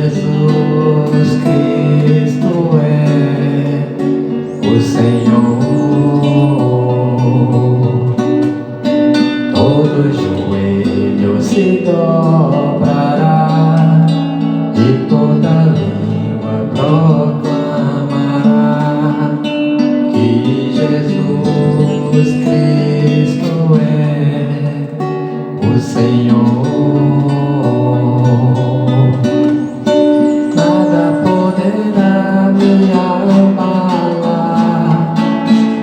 Jesus Cristo é o Senhor. Todo joelho se dobrará e toda língua proclamará que Jesus Cristo é o Senhor. Nada poderá me abalar,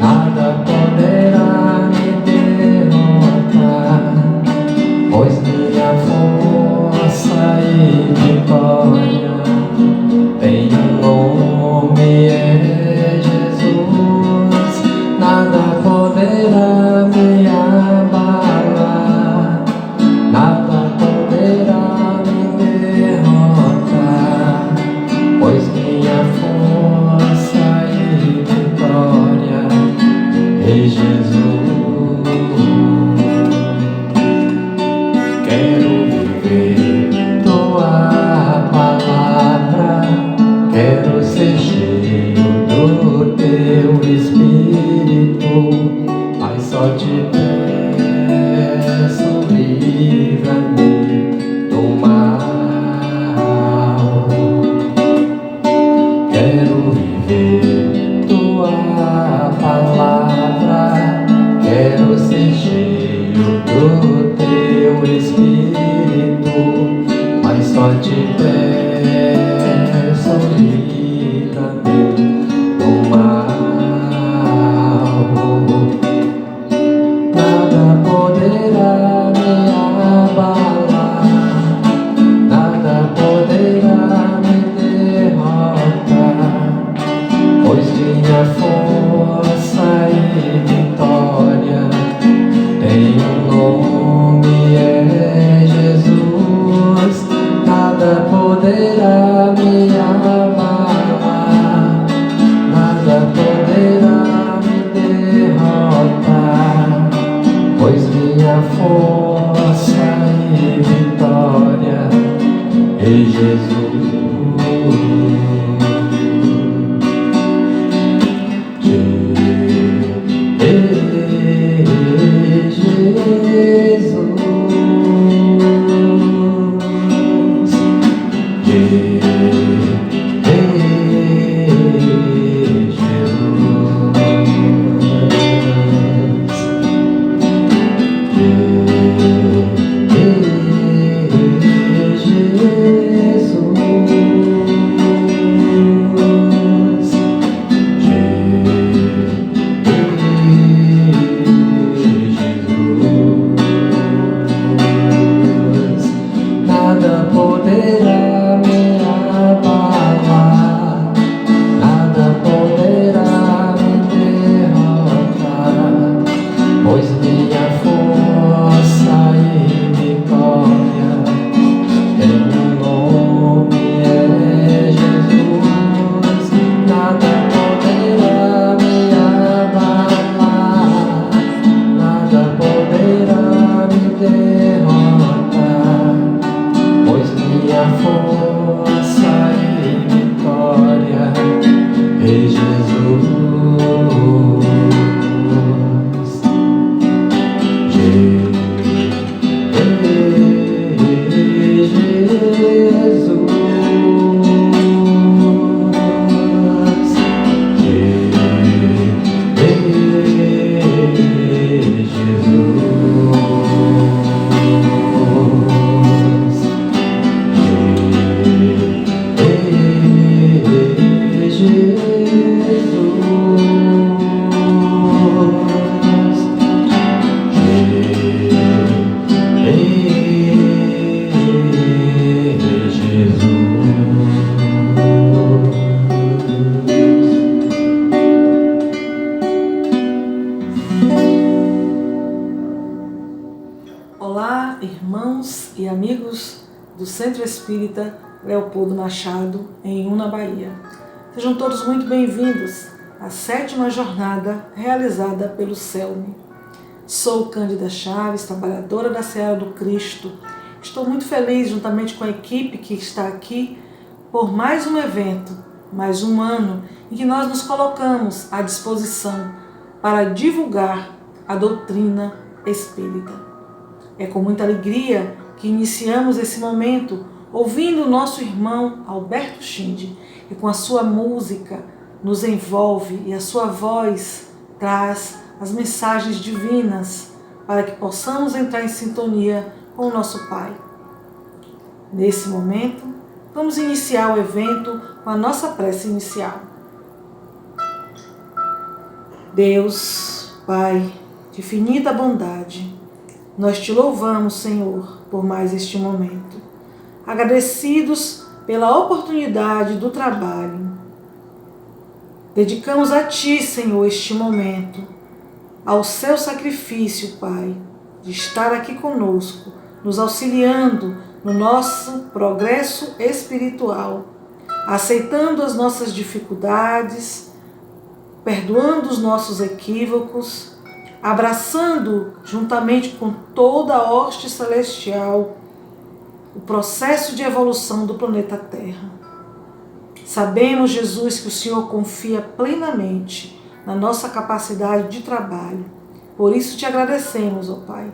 nada poderá me derrotar, pois minha força e vitória tem um nome, é Jesus. Nada poderá me abalar, nada poderá me derrotar, pois minha força e vitória é Jesus. Quero viver tua palavra, quero ser cheio do teu Espírito, mas só te peço, livra-me do mal. Quero viver tua palavra, quero ser cheio do teu Espírito, mas só te peço, livra-me do mal. Nada poderá me abalar, nada poderá me derrotar, pois minha força e vitória tem um nome, é Jesus. Nada poderá me abalar, nada poderá me derrotar, pois minha força e vitória é Jesus. Nada poderá me abalar, nada poderá me derrotar, pois minha força e vitória tem um nome, é Jesus. Nada poderá me abalar, nada poderá me derrotar, pois minha força e vitória é Jesus. Olá, irmãos e amigos do Centro Espírita Leopoldo Machado, em Una, Bahia. Sejam todos muito bem-vindos à 7ª jornada realizada pelo CELME. Sou Cândida Chaves, trabalhadora da Seara do Cristo. Estou muito feliz, juntamente com a equipe que está aqui, por mais um evento, mais um ano em que nós nos colocamos à disposição para divulgar a doutrina espírita. É com muita alegria que iniciamos esse momento ouvindo o nosso irmão Alberto Schinde, que com a sua música nos envolve e a sua voz traz as mensagens divinas para que possamos entrar em sintonia com o nosso Pai. Nesse momento, vamos iniciar o evento com a nossa prece inicial. Deus, Pai de infinita bondade, nós te louvamos, Senhor, por mais este momento. Agradecidos pela oportunidade do trabalho, dedicamos a Ti, Senhor, este momento, ao seu sacrifício, Pai, de estar aqui conosco, nos auxiliando no nosso progresso espiritual, aceitando as nossas dificuldades, perdoando os nossos equívocos, abraçando, juntamente com toda a hoste celestial, o processo de evolução do planeta Terra. Sabemos, Jesus, que o Senhor confia plenamente na nossa capacidade de trabalho. Por isso te agradecemos, ó Pai,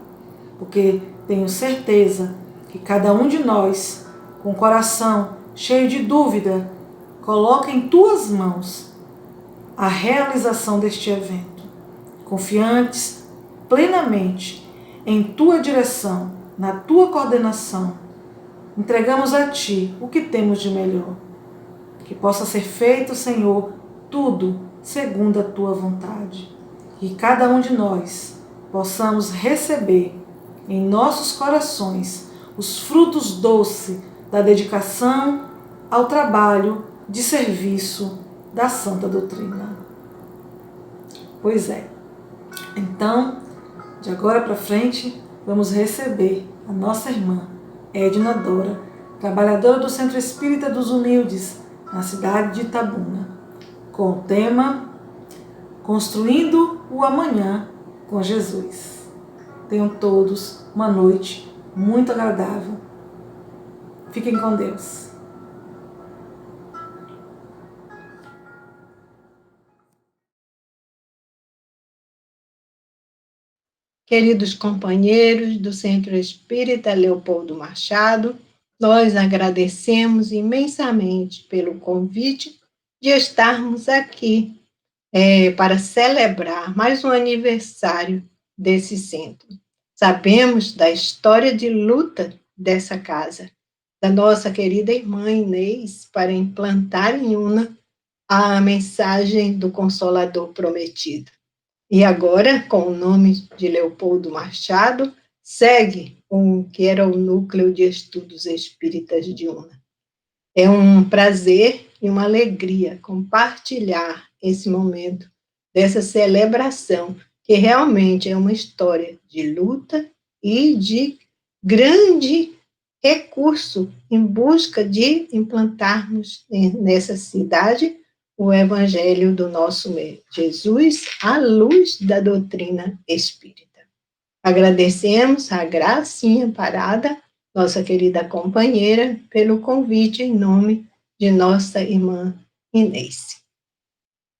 porque tenho certeza que cada um de nós, com o coração cheio de dúvida, coloca em tuas mãos a realização deste evento, confiantes plenamente em tua direção, na tua coordenação. Entregamos a Ti o que temos de melhor. Que possa ser feito, Senhor, tudo segundo a Tua vontade. Que cada um de nós possamos receber em nossos corações os frutos doces da dedicação ao trabalho de serviço da Santa Doutrina. Pois é. Então, de agora para frente, vamos receber a nossa irmã Edna Dora, trabalhadora do Centro Espírita dos Humildes, na cidade de Itabuna, com o tema Construindo o Amanhã com Jesus. Tenham todos uma noite muito agradável. Fiquem com Deus. Queridos companheiros do Centro Espírita Leopoldo Machado, nós agradecemos imensamente pelo convite de estarmos aqui para celebrar mais um aniversário desse centro. Sabemos da história de luta dessa casa, da nossa querida irmã Inês, para implantar em Una a mensagem do Consolador prometido. E agora, com o nome de Leopoldo Machado, segue o que era o Núcleo de Estudos Espíritas de Una. É um prazer e uma alegria compartilhar esse momento dessa celebração, que realmente é uma história de luta e de grande recurso em busca de implantarmos nessa cidade o Evangelho do nosso Jesus à luz da doutrina espírita. Agradecemos a Gracinha Parada, nossa querida companheira, pelo convite em nome de nossa irmã Inês.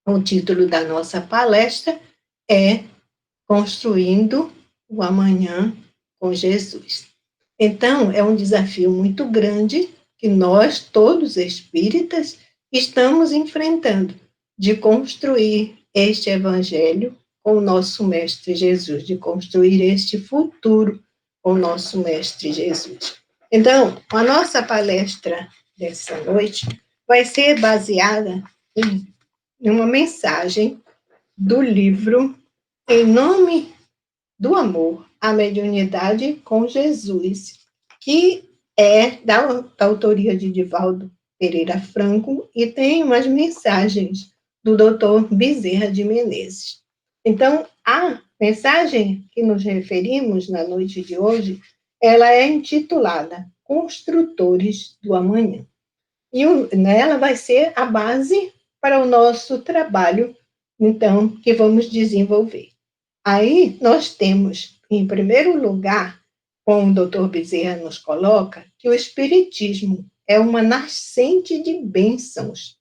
O título da nossa palestra é Construindo o Amanhã com Jesus. Então, é um desafio muito grande que nós, todos espíritas, estamos enfrentando, de construir este Evangelho com o nosso Mestre Jesus, de construir este futuro com o nosso Mestre Jesus. Então, a nossa palestra dessa noite vai ser baseada em uma mensagem do livro Em Nome do Amor, a Mediunidade com Jesus, que é da autoria de Divaldo Pereira Franco e tem umas mensagens do Dr. Bezerra de Menezes. Então, a mensagem que nos referimos na noite de hoje, ela é intitulada Construtores do Amanhã. E ela vai ser a base para o nosso trabalho, então, que vamos desenvolver. Aí, nós temos, em primeiro lugar, como o Dr. Bezerra nos coloca, que o Espiritismo é uma nascente de bênçãos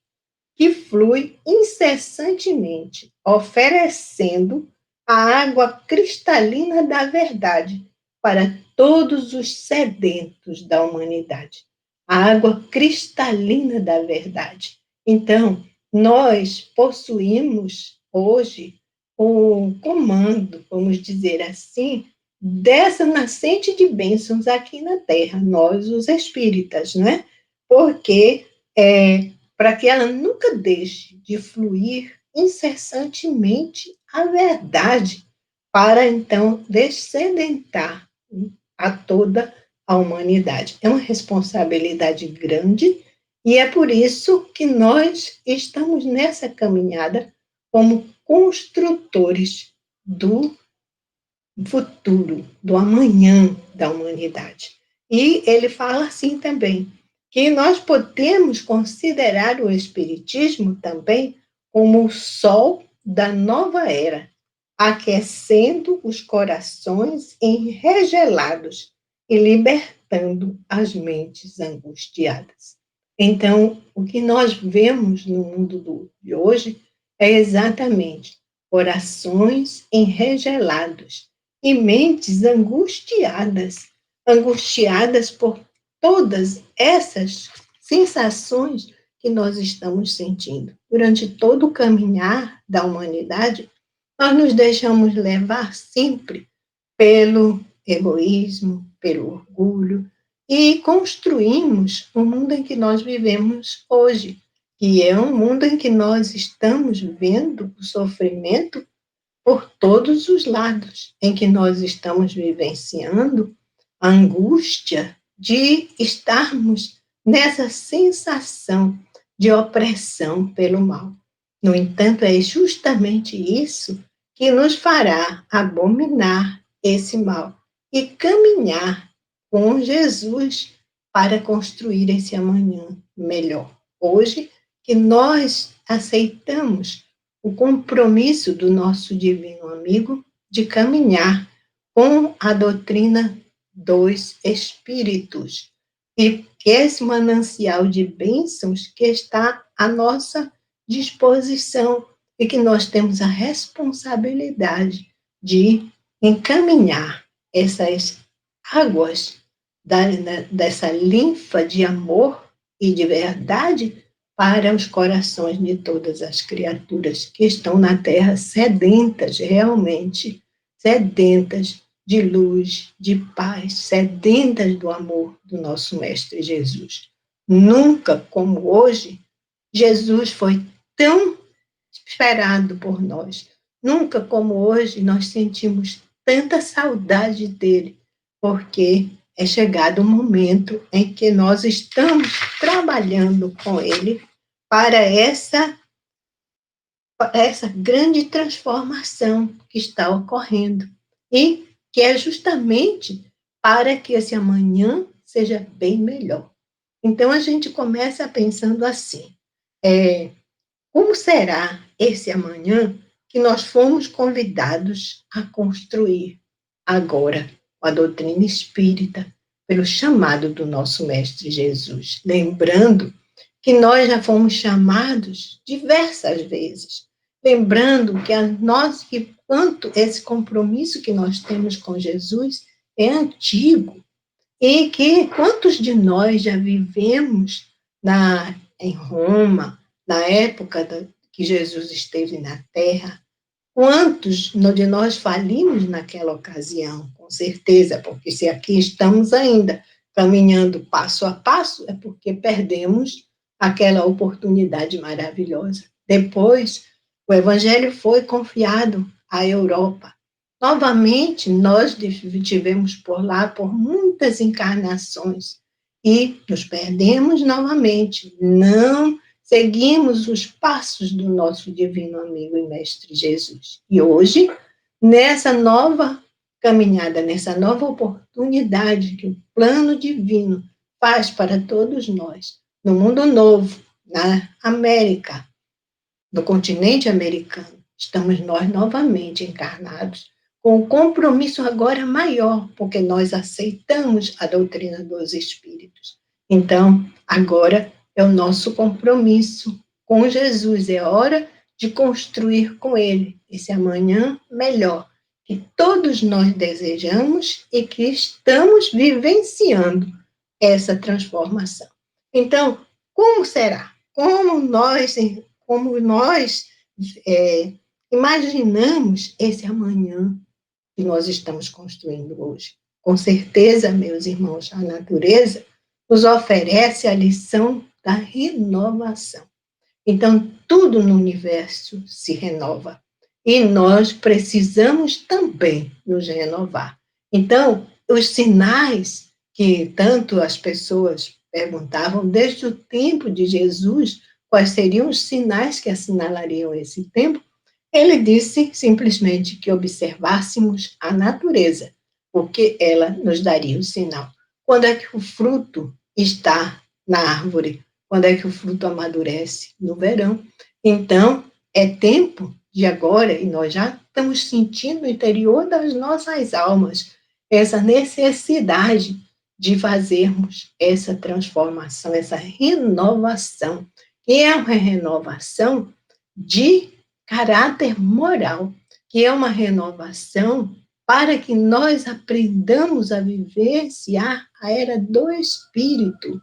que flui incessantemente, oferecendo a água cristalina da verdade para todos os sedentos da humanidade. A água cristalina da verdade. Então, nós possuímos hoje o comando, vamos dizer assim, dessa nascente de bênçãos aqui na Terra, nós, os espíritas, né? Porque para que ela nunca deixe de fluir incessantemente a verdade, para então descedentar a toda a humanidade. É uma responsabilidade grande e é por isso que nós estamos nessa caminhada como construtores do futuro, do amanhã da humanidade. E ele fala assim também, que nós podemos considerar o Espiritismo também como o sol da nova era, aquecendo os corações enregelados e libertando as mentes angustiadas. Então, o que nós vemos no mundo de hoje é exatamente corações enregelados e mentes angustiadas, angustiadas por todas essas sensações que nós estamos sentindo. Durante todo o caminhar da humanidade, nós nos deixamos levar sempre pelo egoísmo, pelo orgulho, e construímos o mundo em que nós vivemos hoje, que é um mundo em que nós estamos vendo o sofrimento por todos os lados, em que nós estamos vivenciando a angústia de estarmos nessa sensação de opressão pelo mal. No entanto, é justamente isso que nos fará abominar esse mal e caminhar com Jesus para construir esse amanhã melhor. Hoje, que nós aceitamos o compromisso do nosso divino amigo de caminhar com a doutrina dos Espíritos, e que esse manancial de bênçãos que está à nossa disposição e que nós temos a responsabilidade de encaminhar essas águas dessa linfa de amor e de verdade para os corações de todas as criaturas que estão na Terra sedentas, realmente sedentas de luz, de paz, sedentas do amor do nosso Mestre Jesus. Nunca como hoje, Jesus foi tão esperado por nós. Nunca como hoje nós sentimos tanta saudade dele, porque é chegado o momento em que nós estamos trabalhando com ele para essa grande transformação que está ocorrendo e que é justamente para que esse amanhã seja bem melhor. Então, a gente começa pensando assim, como será esse amanhã que nós fomos convidados a construir agora com a doutrina espírita, pelo chamado do nosso Mestre Jesus? Lembrando que nós já fomos chamados diversas vezes, lembrando que quanto esse compromisso que nós temos com Jesus é antigo, e que quantos de nós já vivemos em Roma, na época que Jesus esteve na Terra, quantos de nós falimos naquela ocasião, com certeza, porque se aqui estamos ainda caminhando passo a passo, é porque perdemos aquela oportunidade maravilhosa. Depois, o Evangelho foi confiado à Europa. Novamente, nós estivemos por lá por muitas encarnações e nos perdemos novamente. Não seguimos os passos do nosso divino amigo e mestre Jesus. E hoje, nessa nova caminhada, nessa nova oportunidade que o plano divino faz para todos nós, no mundo novo, na América, no continente americano, estamos nós novamente encarnados, com um compromisso agora maior, porque nós aceitamos a doutrina dos Espíritos. Então, agora é o nosso compromisso com Jesus, é hora de construir com Ele esse amanhã melhor, que todos nós desejamos e que estamos vivenciando essa transformação. Então, como será? Como nós imaginamos esse amanhã que nós estamos construindo hoje? Com certeza, meus irmãos, a natureza nos oferece a lição da renovação. Então, tudo no universo se renova. E nós precisamos também nos renovar. Então, os sinais que tanto as pessoas perguntavam desde o tempo de Jesus, quais seriam os sinais que assinalariam esse tempo, ele disse simplesmente que observássemos a natureza, porque ela nos daria o sinal. Quando é que o fruto está na árvore? Quando é que o fruto amadurece? No verão. Então, é tempo de agora, e nós já estamos sentindo no interior das nossas almas essa necessidade de fazermos essa transformação, essa renovação, que é uma renovação de caráter moral, que é uma renovação para que nós aprendamos a vivenciar a era do Espírito.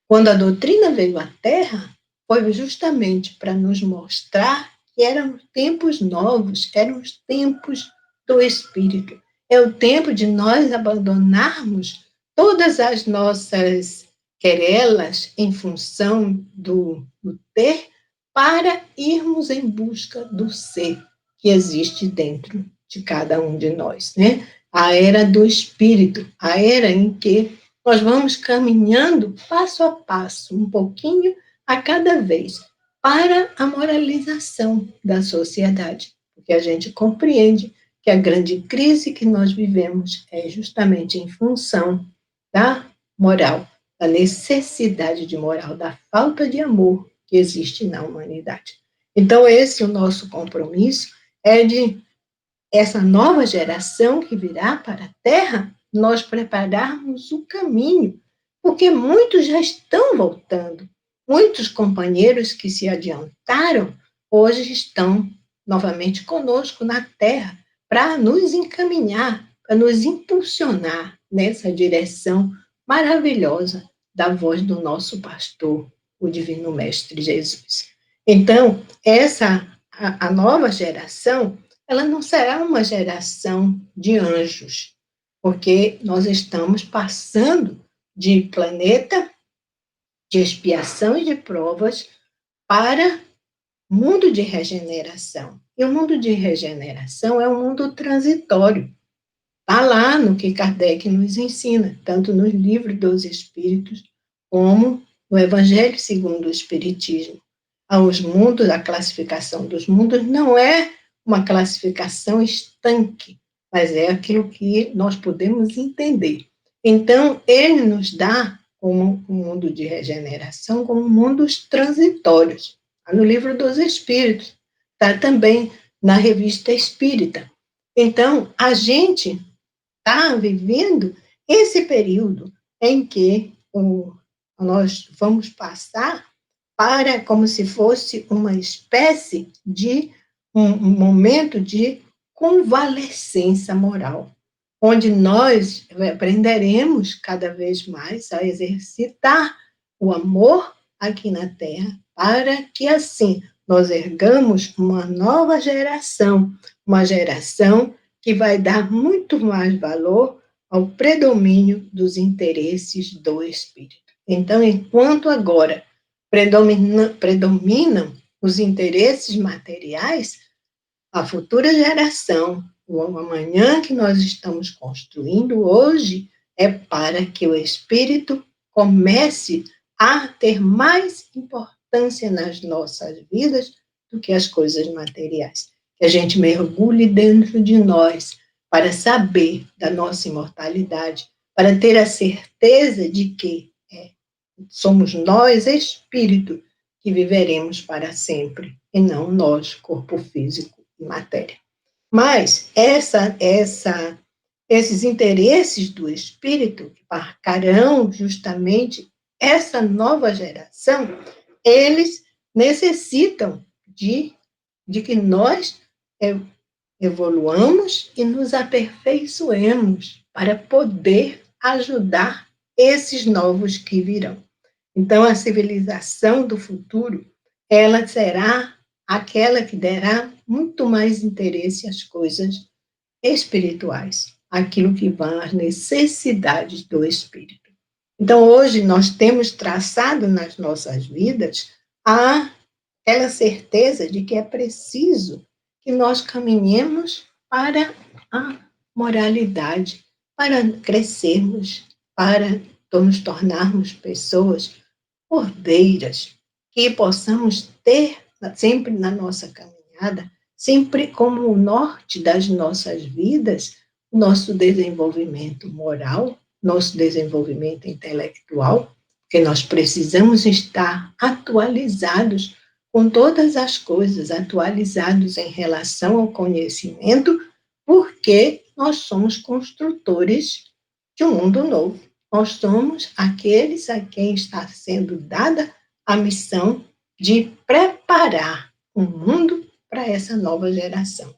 Quando a doutrina veio à Terra, foi justamente para nos mostrar que eram tempos novos, eram os tempos do Espírito. É o tempo de nós abandonarmos todas as nossas querelas em função do ter, para irmos em busca do ser que existe dentro de cada um de nós, né? A era do Espírito, a era em que nós vamos caminhando passo a passo, um pouquinho a cada vez, para a moralização da sociedade, porque a gente compreende que a grande crise que nós vivemos é justamente em função da moral, da necessidade de moral, da falta de amor que existe na humanidade. Então, esse é o nosso compromisso, é de essa nova geração que virá para a Terra, nós prepararmos o caminho, porque muitos já estão voltando. Muitos companheiros que se adiantaram, hoje estão novamente conosco na Terra, para nos encaminhar, para nos impulsionar nessa direção maravilhosa da voz do nosso pastor, o Divino Mestre Jesus. Então, a nova geração, ela não será uma geração de anjos, porque nós estamos passando de planeta de expiação e de provas para mundo de regeneração. E o mundo de regeneração é um mundo transitório. Está lá no que Kardec nos ensina, tanto no Livro dos Espíritos, como no Evangelho segundo o Espiritismo. Os mundos, a classificação dos mundos não é uma classificação estanque, mas é aquilo que nós podemos entender. Então, ele nos dá como um mundo de regeneração, como mundos transitórios. Está no Livro dos Espíritos, está também na Revista Espírita. Então, a gente está vivendo esse período em que nós vamos passar para como se fosse uma espécie de um momento de convalescença moral, onde nós aprenderemos cada vez mais a exercitar o amor aqui na Terra, para que assim nós ergamos uma nova geração, uma geração que vai dar muito mais valor ao predomínio dos interesses do Espírito. Então, enquanto agora predominam os interesses materiais, a futura geração, o amanhã que nós estamos construindo hoje, é para que o Espírito comece a ter mais importância nas nossas vidas do que as coisas materiais. Que a gente mergulhe dentro de nós para saber da nossa imortalidade, para ter a certeza de que somos nós, espírito, que viveremos para sempre, e não nós, corpo físico e matéria. Mas esses interesses do espírito marcarão justamente essa nova geração, eles necessitam de que nós evoluamos e nos aperfeiçoemos para poder ajudar esses novos que virão. Então, a civilização do futuro, ela será aquela que dará muito mais interesse às coisas espirituais, aquilo que vai às necessidades do espírito. Então, hoje, nós temos traçado nas nossas vidas aquela certeza de que é preciso que nós caminhemos para a moralidade, para crescermos, para nos tornarmos pessoas ordeiras, que possamos ter sempre na nossa caminhada, sempre como o norte das nossas vidas, o nosso desenvolvimento moral, nosso desenvolvimento intelectual, porque nós precisamos estar atualizados com todas as coisas, atualizados em relação ao conhecimento, porque nós somos construtores de um mundo novo. Nós somos aqueles a quem está sendo dada a missão de preparar o mundo para essa nova geração.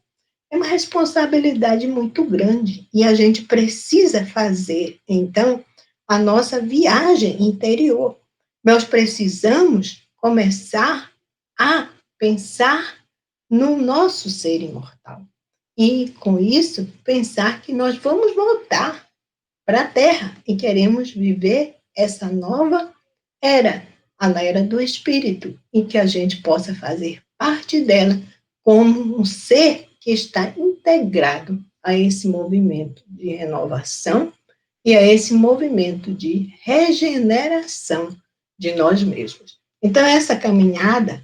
É uma responsabilidade muito grande e a gente precisa fazer, então, a nossa viagem interior. Nós precisamos começar a pensar no nosso ser imortal. E, com isso, pensar que nós vamos voltar para a Terra e queremos viver essa nova era, a era do Espírito, e que a gente possa fazer parte dela como um ser que está integrado a esse movimento de renovação e a esse movimento de regeneração de nós mesmos. Então, essa caminhada,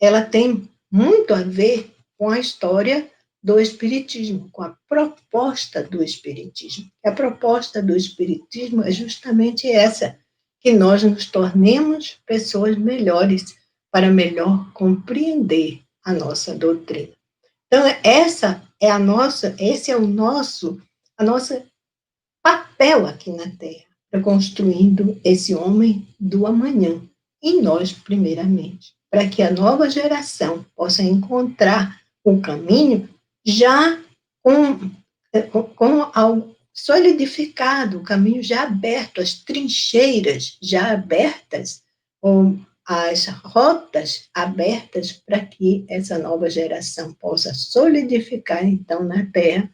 ela tem muito a ver com a história do Espiritismo, com a proposta do Espiritismo. A proposta do Espiritismo é justamente essa, que nós nos tornemos pessoas melhores para melhor compreender a nossa doutrina. Então, esse é o nosso papel aqui na Terra, construindo esse homem do amanhã, em nós, primeiramente, para que a nova geração possa encontrar o caminho já com algo solidificado, o caminho já aberto, as trincheiras já abertas, ou as rotas abertas para que essa nova geração possa solidificar, então, na Terra,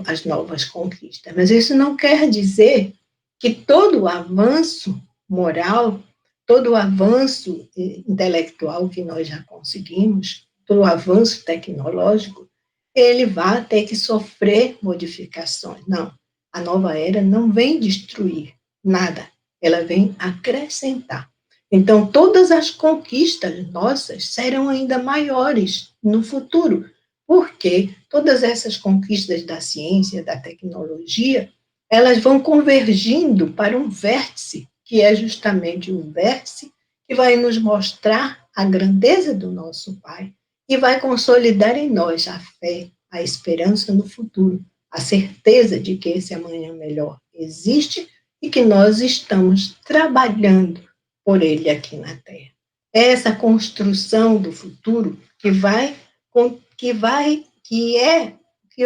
as novas conquistas. Mas isso não quer dizer que todo o avanço moral, todo o avanço intelectual que nós já conseguimos, todo o avanço tecnológico, ele vai ter que sofrer modificações. Não, a nova era não vem destruir nada, ela vem acrescentar. Então, todas as conquistas nossas serão ainda maiores no futuro, porque todas essas conquistas da ciência, da tecnologia, elas vão convergindo para um vértice, que é justamente o vértice que vai nos mostrar a grandeza do nosso Pai, e vai consolidar em nós a fé, a esperança no futuro, a certeza de que esse amanhã melhor existe e que nós estamos trabalhando por ele aqui na Terra. É essa construção do futuro que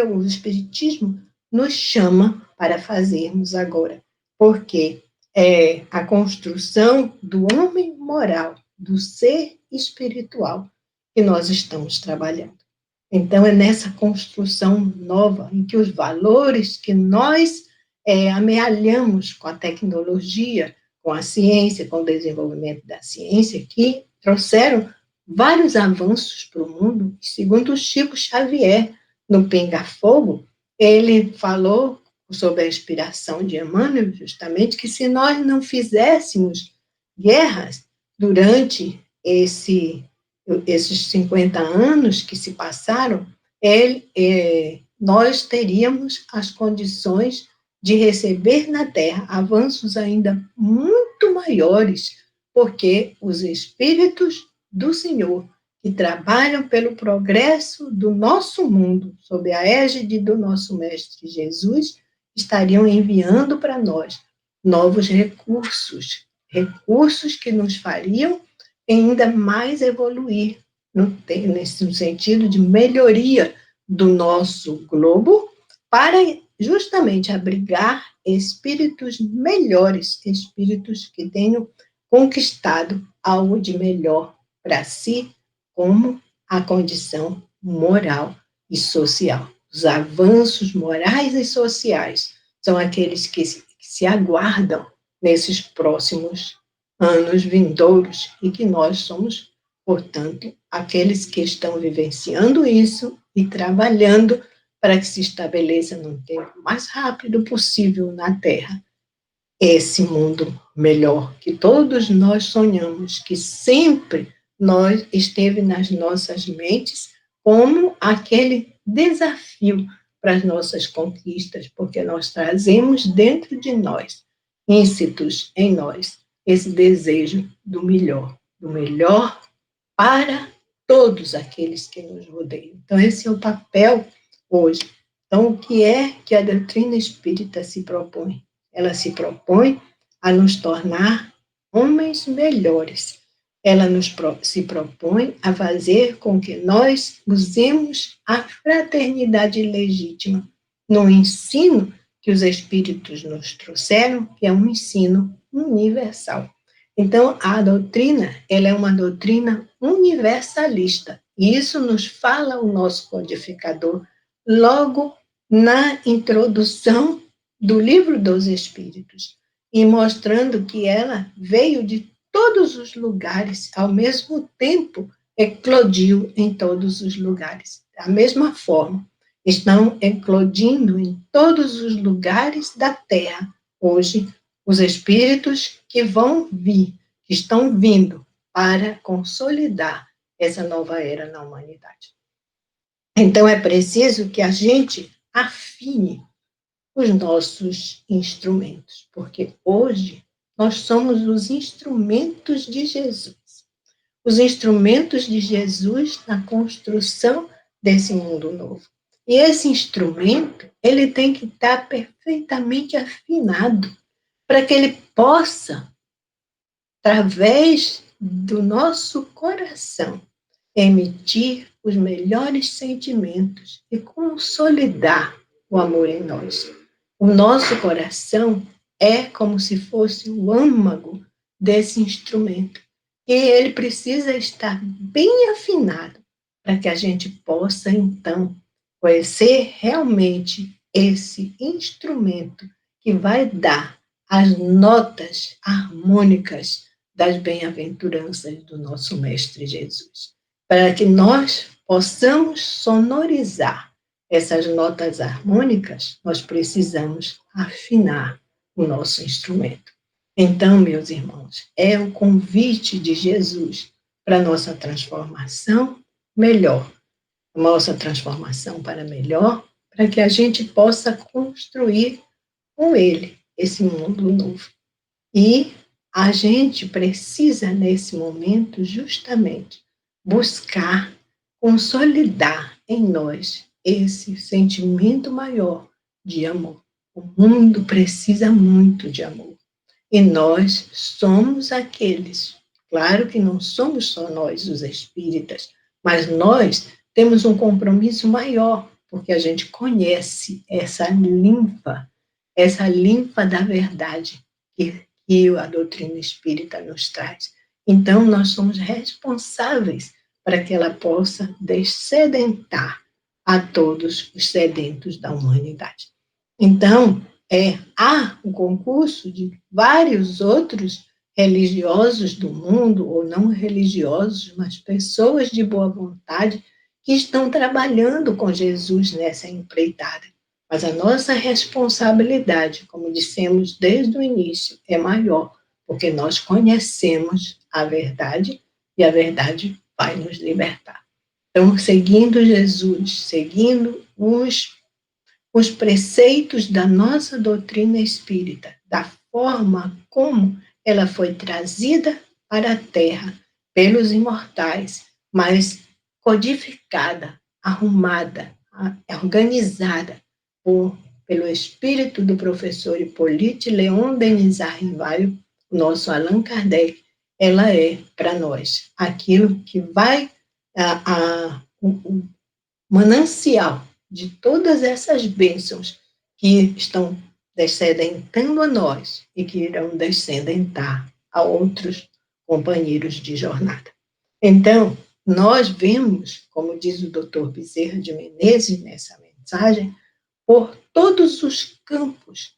o Espiritismo nos chama para fazermos agora, porque é a construção do homem moral, do ser espiritual, que nós estamos trabalhando. Então, é nessa construção nova, em que os valores que nós amealhamos com a tecnologia, com a ciência, com o desenvolvimento da ciência, que trouxeram vários avanços para o mundo. Segundo o Chico Xavier, no Pinga Fogo, ele falou sobre a inspiração de Emmanuel, justamente, que se nós não fizéssemos guerras durante esses 50 anos que se passaram, nós teríamos as condições de receber na Terra avanços ainda muito maiores, porque os espíritos do Senhor, que trabalham pelo progresso do nosso mundo, sob a égide do nosso Mestre Jesus, estariam enviando para nós novos recursos, recursos que nos fariam ainda mais evoluir no sentido de melhoria do nosso globo, para justamente abrigar espíritos melhores, espíritos que tenham conquistado algo de melhor para si, como a condição moral e social. Os avanços morais e sociais são aqueles que se aguardam nesses próximos anos vindouros e que nós somos, portanto, aqueles que estão vivenciando isso e trabalhando para que se estabeleça no tempo mais rápido possível na Terra esse mundo melhor que todos nós sonhamos, que sempre nós esteve nas nossas mentes como aquele desafio para as nossas conquistas, porque nós trazemos dentro de nós, íncitos em nós, esse desejo do melhor para todos aqueles que nos rodeiam. Então, esse é o papel hoje. Então, o que é que a doutrina espírita se propõe? Ela se propõe a nos tornar homens melhores. Ela se propõe a fazer com que nós usemos a fraternidade legítima no ensino que os espíritos nos trouxeram, que é um ensino universal. Então, a doutrina, ela é uma doutrina universalista, e isso nos fala o nosso codificador logo na introdução do Livro dos Espíritos, e mostrando que ela veio de todos os lugares, ao mesmo tempo eclodiu em todos os lugares. Da mesma forma, estão eclodindo em todos os lugares da Terra, hoje, os espíritos que vão vir, que estão vindo para consolidar essa nova era na humanidade. Então, é preciso que a gente afine os nossos instrumentos, porque hoje nós somos os instrumentos de Jesus. Os instrumentos de Jesus na construção desse mundo novo. E esse instrumento, ele tem que estar perfeitamente afinado, para que ele possa, através do nosso coração, emitir os melhores sentimentos e consolidar o amor em nós. O nosso coração é como se fosse o âmago desse instrumento. E ele precisa estar bem afinado para que a gente possa, então, conhecer realmente esse instrumento que vai dar as notas harmônicas das bem-aventuranças do nosso Mestre Jesus. Para que nós possamos sonorizar essas notas harmônicas, nós precisamos afinar o nosso instrumento. Então, meus irmãos, é o convite de Jesus para a nossa transformação melhor, a nossa transformação para melhor, para que a gente possa construir com Ele esse mundo novo. E a gente precisa, nesse momento, justamente, buscar consolidar em nós esse sentimento maior de amor. O mundo precisa muito de amor. E nós somos aqueles, claro que não somos só nós, os espíritas, mas nós temos um compromisso maior, porque a gente conhece essa linfa da verdade que a doutrina espírita nos traz. Então, nós somos responsáveis para que ela possa descedentar a todos os sedentos da humanidade. Então, há um concurso de vários outros religiosos do mundo, ou não religiosos, mas pessoas de boa vontade, que estão trabalhando com Jesus nessa empreitada. Mas a nossa responsabilidade, como dissemos desde o início, é maior, porque nós conhecemos a verdade e a verdade vai nos libertar. Então, seguindo Jesus, seguindo os preceitos da nossa doutrina espírita, da forma como ela foi trazida para a Terra pelos imortais, mas codificada, arrumada, organizada pelo espírito do professor Hippolyte Leon Denis Arrivaio, o nosso Allan Kardec, ela é para nós aquilo que vai o manancial de todas essas bênçãos que estão descendentando a nós e que irão descendentar a outros companheiros de jornada. Então, nós vemos, como diz o Dr. Bezerra de Menezes nessa mensagem, por todos os campos,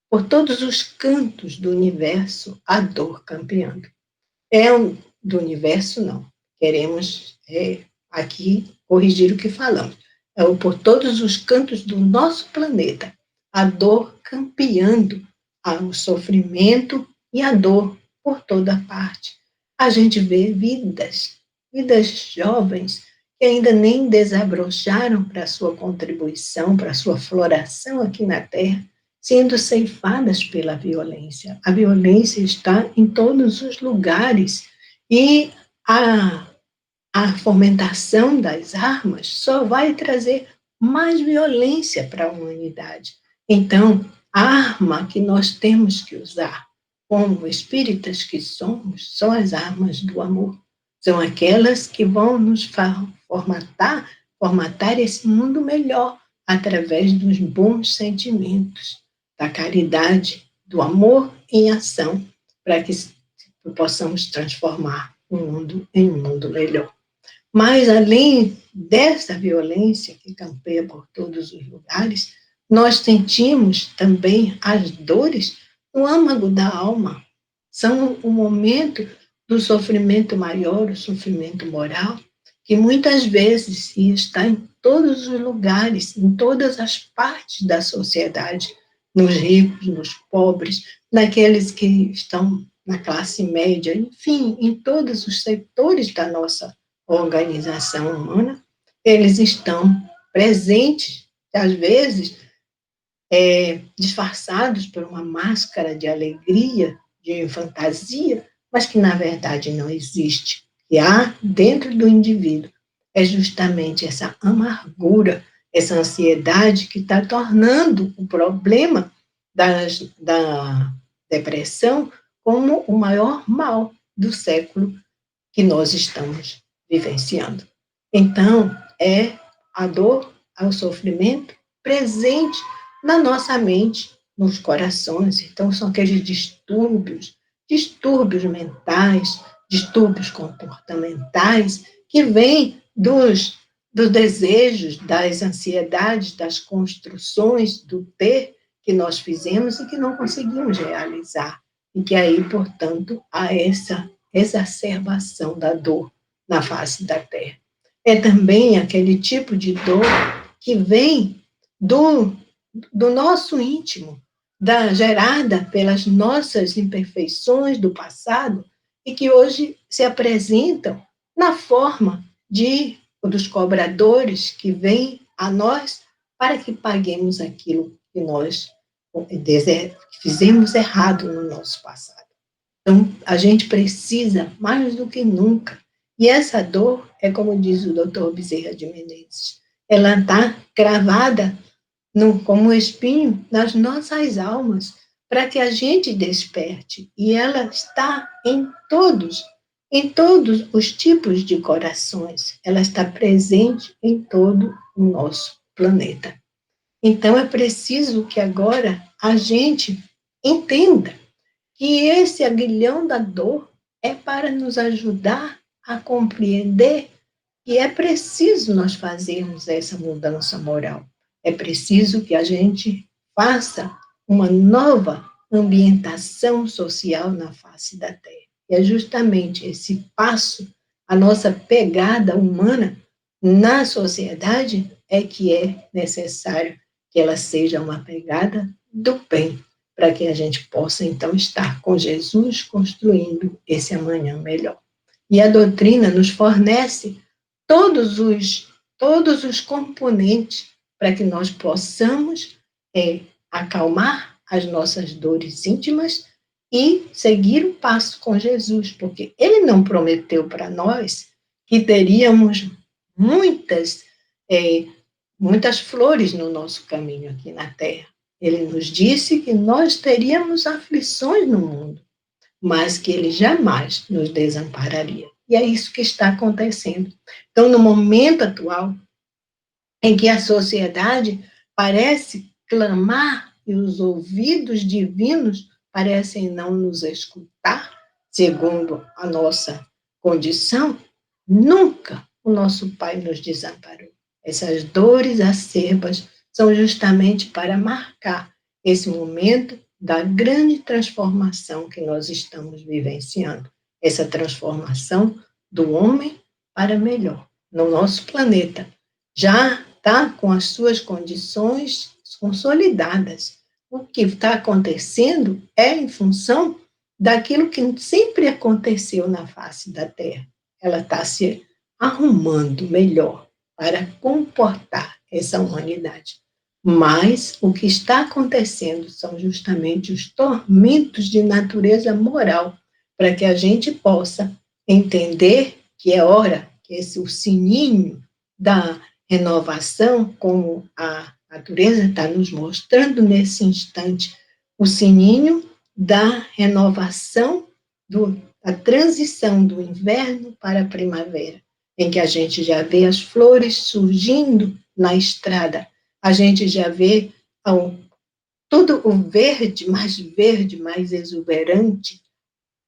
por todos os cantos do universo, a dor campeando. Do universo, não. Queremos aqui corrigir o que falamos. Por todos os cantos do nosso planeta, a dor campeando o sofrimento e a dor por toda parte. A gente vê vidas jovens que ainda nem desabrocharam para a sua contribuição, para a sua floração aqui na Terra, sendo ceifadas pela violência. A violência está em todos os lugares e a fomentação das armas só vai trazer mais violência para a humanidade. Então, a arma que nós temos que usar, como espíritas que somos, são as armas do amor. São aquelas que vão nos formatar esse mundo melhor através dos bons sentimentos, da caridade, do amor em ação, para que possamos transformar o mundo em um mundo melhor. Mas, além dessa violência que campeia por todos os lugares, nós sentimos também as dores no âmago da alma. São o momento do sofrimento maior, o sofrimento moral, que muitas vezes está em todos os lugares, em todas as partes da sociedade, nos ricos, nos pobres, naqueles que estão na classe média, enfim, em todos os setores da nossa organização humana, eles estão presentes, às vezes, disfarçados por uma máscara de alegria, de fantasia, mas que, na verdade, não existe. E há dentro do indivíduo é justamente essa amargura, essa ansiedade que está tornando o problema da depressão como o maior mal do século que nós estamos vivenciando. Então, é a dor, o sofrimento presente na nossa mente, nos corações. Então, são aqueles distúrbios mentais, distúrbios comportamentais, que vêm dos desejos, das ansiedades, das construções do ter que nós fizemos e que não conseguimos realizar. E que aí, portanto, há essa exacerbação da dor na face da Terra. É também aquele tipo de dor que vem do nosso íntimo, gerada pelas nossas imperfeições do passado e que hoje se apresentam na forma dos cobradores que vêm a nós para que paguemos aquilo que nós fizemos errado no nosso passado. Então, a gente precisa, mais do que nunca, e essa dor, é como diz o Dr. Bezerra de Menezes, ela está gravada como um espinho nas nossas almas, para que a gente desperte, e ela está em todos os tipos de corações, ela está presente em todo o nosso planeta. Então, é preciso que agora a gente entenda que esse aguilhão da dor é para nos ajudar a compreender que é preciso nós fazermos essa mudança moral. É preciso que a gente faça uma nova ambientação social na face da Terra. E é justamente esse passo, a nossa pegada humana na sociedade, é que é necessário que ela seja uma pegada do bem, para que a gente possa, então, estar com Jesus construindo esse amanhã melhor. E a doutrina nos fornece todos os componentes para que nós possamos acalmar as nossas dores íntimas e seguir o passo com Jesus, porque ele não prometeu para nós que teríamos muitas flores no nosso caminho aqui na Terra. Ele nos disse que nós teríamos aflições no mundo, mas que ele jamais nos desampararia. E é isso que está acontecendo. Então, no momento atual, em que a sociedade parece clamar e os ouvidos divinos parecem não nos escutar, segundo a nossa condição, nunca o nosso Pai nos desamparou. Essas dores acerbas são justamente para marcar esse momento da grande transformação que nós estamos vivenciando. Essa transformação do homem para melhor no nosso planeta. Já está com as suas condições consolidadas. O que está acontecendo é em função daquilo que sempre aconteceu na face da Terra. Ela está se arrumando melhor para comportar essa humanidade. Mas o que está acontecendo são justamente os tormentos de natureza moral, para que a gente possa entender que é hora que o sininho da renovação, como a natureza está nos mostrando nesse instante, o sininho da renovação, da transição do inverno para a primavera, em que a gente já vê as flores surgindo na estrada, a gente já vê todo o verde, mais exuberante,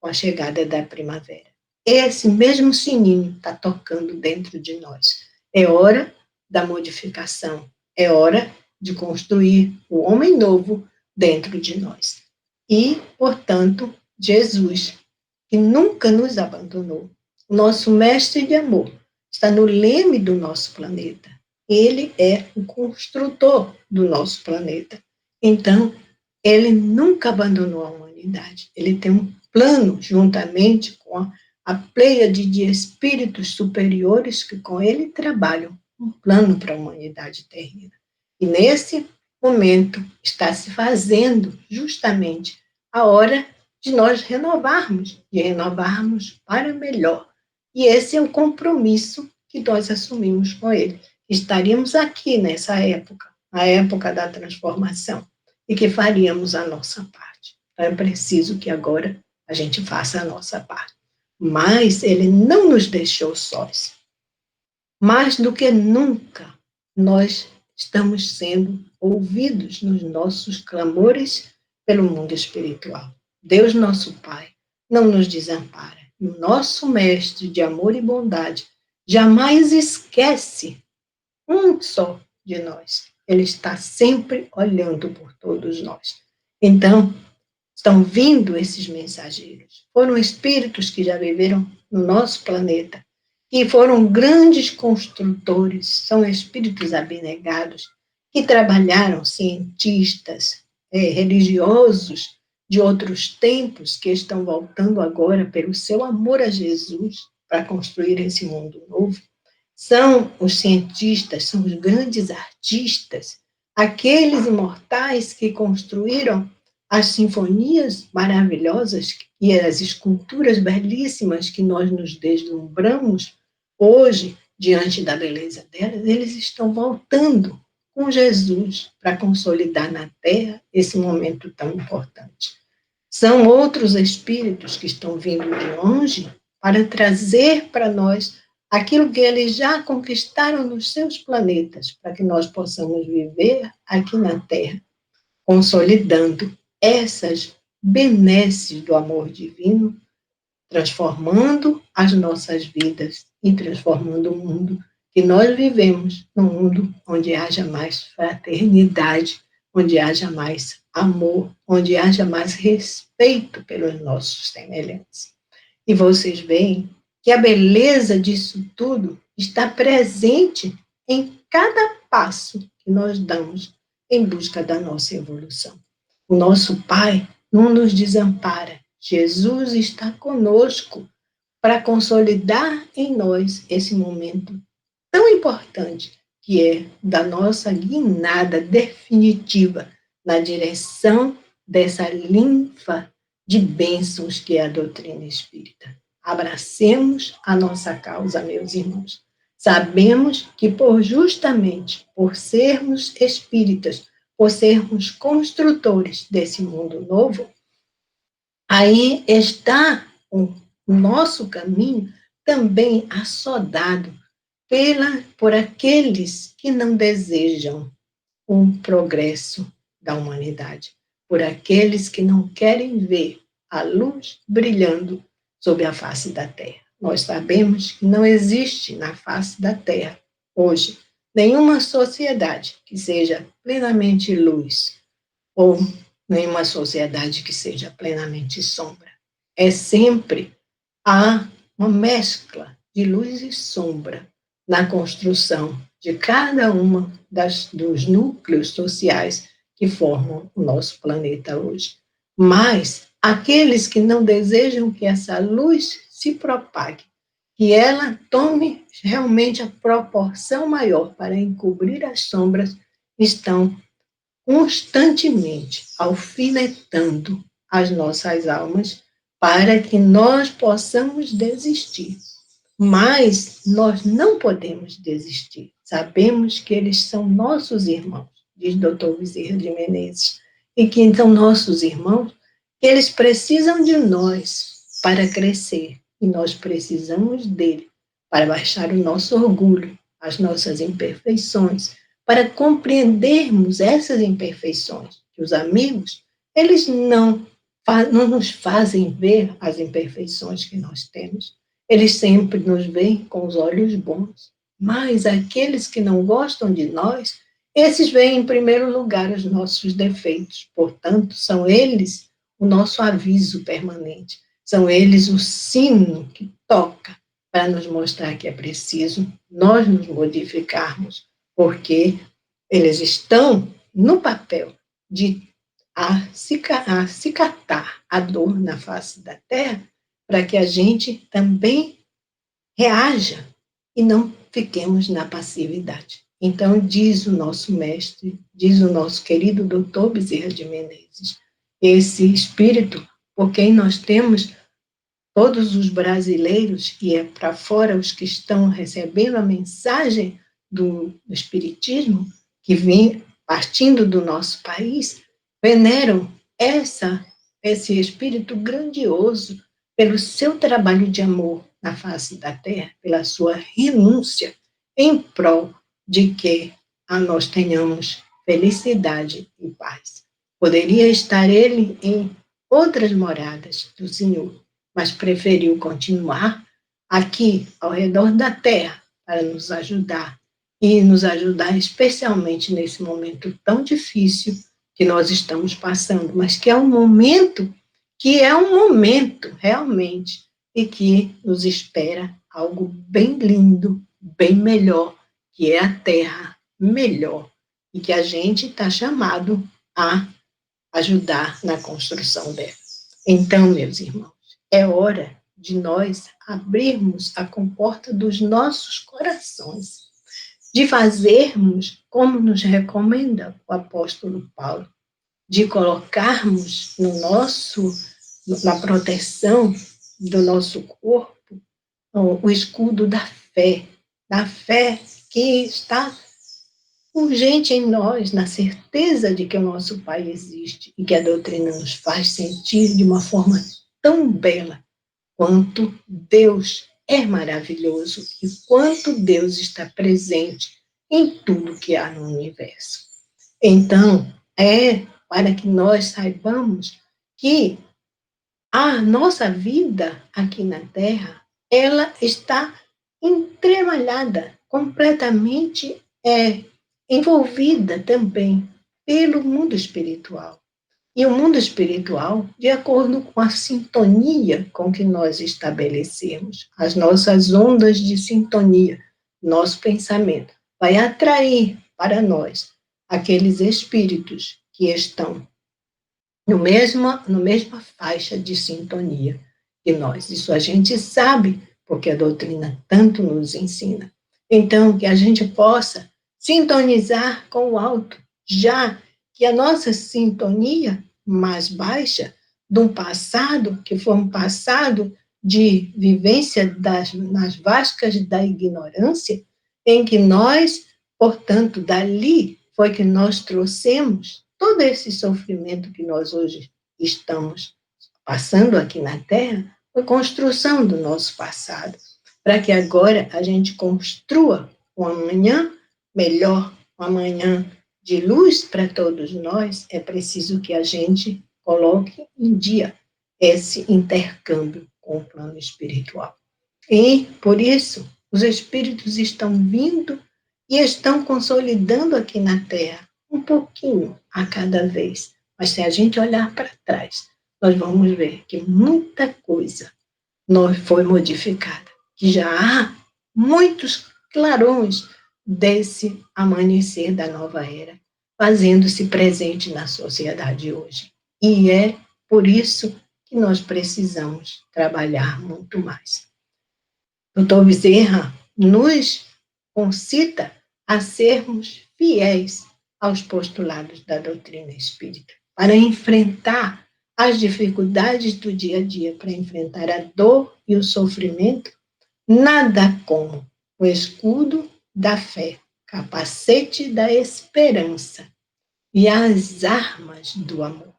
com a chegada da primavera. Esse mesmo sininho está tocando dentro de nós. É hora da modificação, é hora de construir o homem novo dentro de nós. E, portanto, Jesus, que nunca nos abandonou, o nosso mestre de amor, está no leme do nosso planeta. Ele é o construtor do nosso planeta. Então, ele nunca abandonou a humanidade. Ele tem um plano, juntamente com a pleiade de espíritos superiores que com ele trabalham, um plano para a humanidade terrena. E nesse momento está se fazendo justamente a hora de nós renovarmos para melhor. E esse é o compromisso que nós assumimos com ele. Estaríamos aqui nessa época, a época da transformação, e que faríamos a nossa parte. Então é preciso que agora a gente faça a nossa parte. Mas ele não nos deixou sós. Mais do que nunca, nós estamos sendo ouvidos nos nossos clamores pelo mundo espiritual. Deus, nosso Pai, não nos desampara. E o nosso Mestre de amor e bondade jamais esquece um só de nós. Ele está sempre olhando por todos nós. Então, estão vindo esses mensageiros. Foram espíritos que já viveram no nosso planeta, que foram grandes construtores, são espíritos abnegados, que trabalharam, cientistas, religiosos de outros tempos, que estão voltando agora pelo seu amor a Jesus, para construir esse mundo novo. São os cientistas, são os grandes artistas, aqueles imortais que construíram as sinfonias maravilhosas e as esculturas belíssimas que nós nos deslumbramos hoje, diante da beleza delas, eles estão voltando com Jesus para consolidar na Terra esse momento tão importante. São outros espíritos que estão vindo de longe para trazer para nós aquilo que eles já conquistaram nos seus planetas, para que nós possamos viver aqui na Terra, consolidando essas benesses do amor divino, transformando as nossas vidas e transformando o mundo que nós vivemos, num mundo onde haja mais fraternidade, onde haja mais amor, onde haja mais respeito pelos nossos semelhantes. E vocês veem que a beleza disso tudo está presente em cada passo que nós damos em busca da nossa evolução. O nosso Pai não nos desampara. Jesus está conosco para consolidar em nós esse momento tão importante que é da nossa guinada definitiva na direção dessa linfa de bênçãos que é a doutrina espírita. Abracemos a nossa causa, meus irmãos. Sabemos que justamente por sermos espíritas, por sermos construtores desse mundo novo, aí está o nosso caminho também assodado por aqueles que não desejam um progresso da humanidade, por aqueles que não querem ver a luz brilhando sobre a face da Terra. Nós sabemos que não existe na face da Terra, hoje, nenhuma sociedade que seja plenamente luz, ou nenhuma sociedade que seja plenamente sombra. É sempre há uma mescla de luz e sombra na construção de cada uma dos núcleos sociais que formam o nosso planeta hoje. Mas aqueles que não desejam que essa luz se propague, que ela tome realmente a proporção maior para encobrir as sombras, estão constantemente alfinetando as nossas almas para que nós possamos desistir. Mas nós não podemos desistir. Sabemos que eles são nossos irmãos, diz Dr. Bezerra de Menezes, e que então nossos irmãos, eles precisam de nós para crescer, e nós precisamos dele para baixar o nosso orgulho, as nossas imperfeições, para compreendermos essas imperfeições. Que os amigos, eles não nos fazem ver as imperfeições que nós temos. Eles sempre nos veem com os olhos bons. Mas aqueles que não gostam de nós, esses veem em primeiro lugar os nossos defeitos. Portanto, são eles o nosso aviso permanente. São eles o sino que toca para nos mostrar que é preciso nós nos modificarmos, porque eles estão no papel de acicatar a dor na face da terra, para que a gente também reaja e não fiquemos na passividade. Então, diz o nosso mestre, diz o nosso querido doutor Bezerra de Menezes, esse espírito por quem nós temos todos os brasileiros, e é para fora os que estão recebendo a mensagem do Espiritismo, que vem partindo do nosso país, veneram esse espírito grandioso pelo seu trabalho de amor na face da terra, pela sua renúncia em prol de que nós tenhamos felicidade e paz. Poderia estar ele em outras moradas do Senhor, mas preferiu continuar aqui, ao redor da terra, para nos ajudar, e nos ajudar especialmente nesse momento tão difícil que nós estamos passando, mas que é um momento realmente, e que nos espera algo bem lindo, bem melhor, que é a terra melhor, e que a gente está chamado a ajudar na construção dela. Então, meus irmãos, é hora de nós abrirmos a comporta dos nossos corações, de fazermos como nos recomenda o apóstolo Paulo, de colocarmos na proteção do nosso corpo, o escudo da fé que está urgente em nós, na certeza de que o nosso Pai existe e que a doutrina nos faz sentir de uma forma tão bela quanto Deus é maravilhoso e quanto Deus está presente em tudo que há no universo. Então, é para que nós saibamos que a nossa vida aqui na Terra, ela está entremalhada, completamente envolvida também pelo mundo espiritual. E o mundo espiritual, de acordo com a sintonia com que nós estabelecemos, as nossas ondas de sintonia, nosso pensamento, vai atrair para nós aqueles espíritos que estão na mesma faixa de sintonia que nós. Isso a gente sabe, porque a doutrina tanto nos ensina. Então, que a gente possa sintonizar com o alto, já que a nossa sintonia mais baixa, de um passado, que foi um passado de vivência nas vascas da ignorância, em que nós, portanto, dali foi que nós trouxemos todo esse sofrimento que nós hoje estamos passando aqui na Terra, foi construção do nosso passado, para que agora a gente construa um amanhã melhor, um amanhã de luz para todos nós. É preciso que a gente coloque em dia esse intercâmbio com o plano espiritual. E, por isso, os espíritos estão vindo e estão consolidando aqui na Terra, um pouquinho a cada vez. Mas se a gente olhar para trás, nós vamos ver que muita coisa não foi modificada, que já há muitos clarões desse amanhecer da nova era, fazendo-se presente na sociedade hoje. E é por isso que nós precisamos trabalhar muito mais. Dr. Bezerra nos concita a sermos fiéis aos postulados da doutrina espírita, para enfrentar as dificuldades do dia a dia, para enfrentar a dor e o sofrimento, nada como o escudo da fé, capacete da esperança e as armas do amor.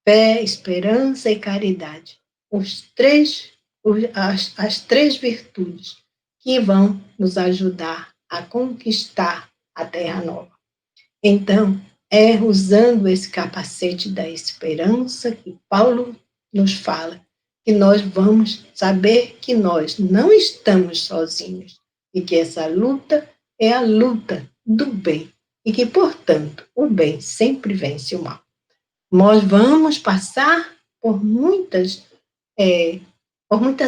Fé, esperança e caridade, as três virtudes que vão nos ajudar a conquistar a Terra Nova. Então, é usando esse capacete da esperança que Paulo nos fala, que nós vamos saber que nós não estamos sozinhos e que essa luta é a luta do bem e que, portanto, o bem sempre vence o mal. Nós vamos passar por muitas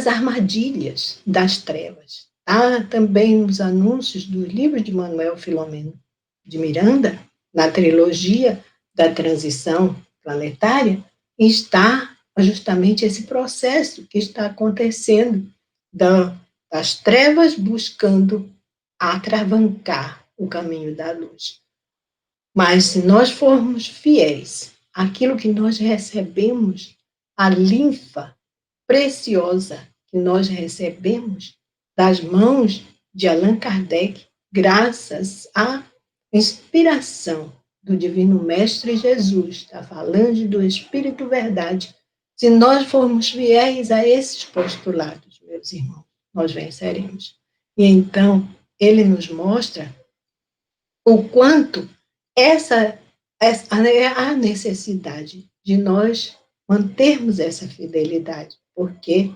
armadilhas das trevas. Tá? Também nos anúncios do livro de Manuel Filomeno de Miranda, na trilogia da transição planetária, está justamente esse processo que está acontecendo das trevas buscando atravancar o caminho da luz. Mas se nós formos fiéis àquilo que nós recebemos, a linfa preciosa que nós recebemos das mãos de Allan Kardec, graças à inspiração do Divino Mestre Jesus, da falange do Espírito Verdade, se nós formos fiéis a esses postulados, meus irmãos, nós venceremos. E então, ele nos mostra o quanto a necessidade de nós mantermos essa fidelidade, porque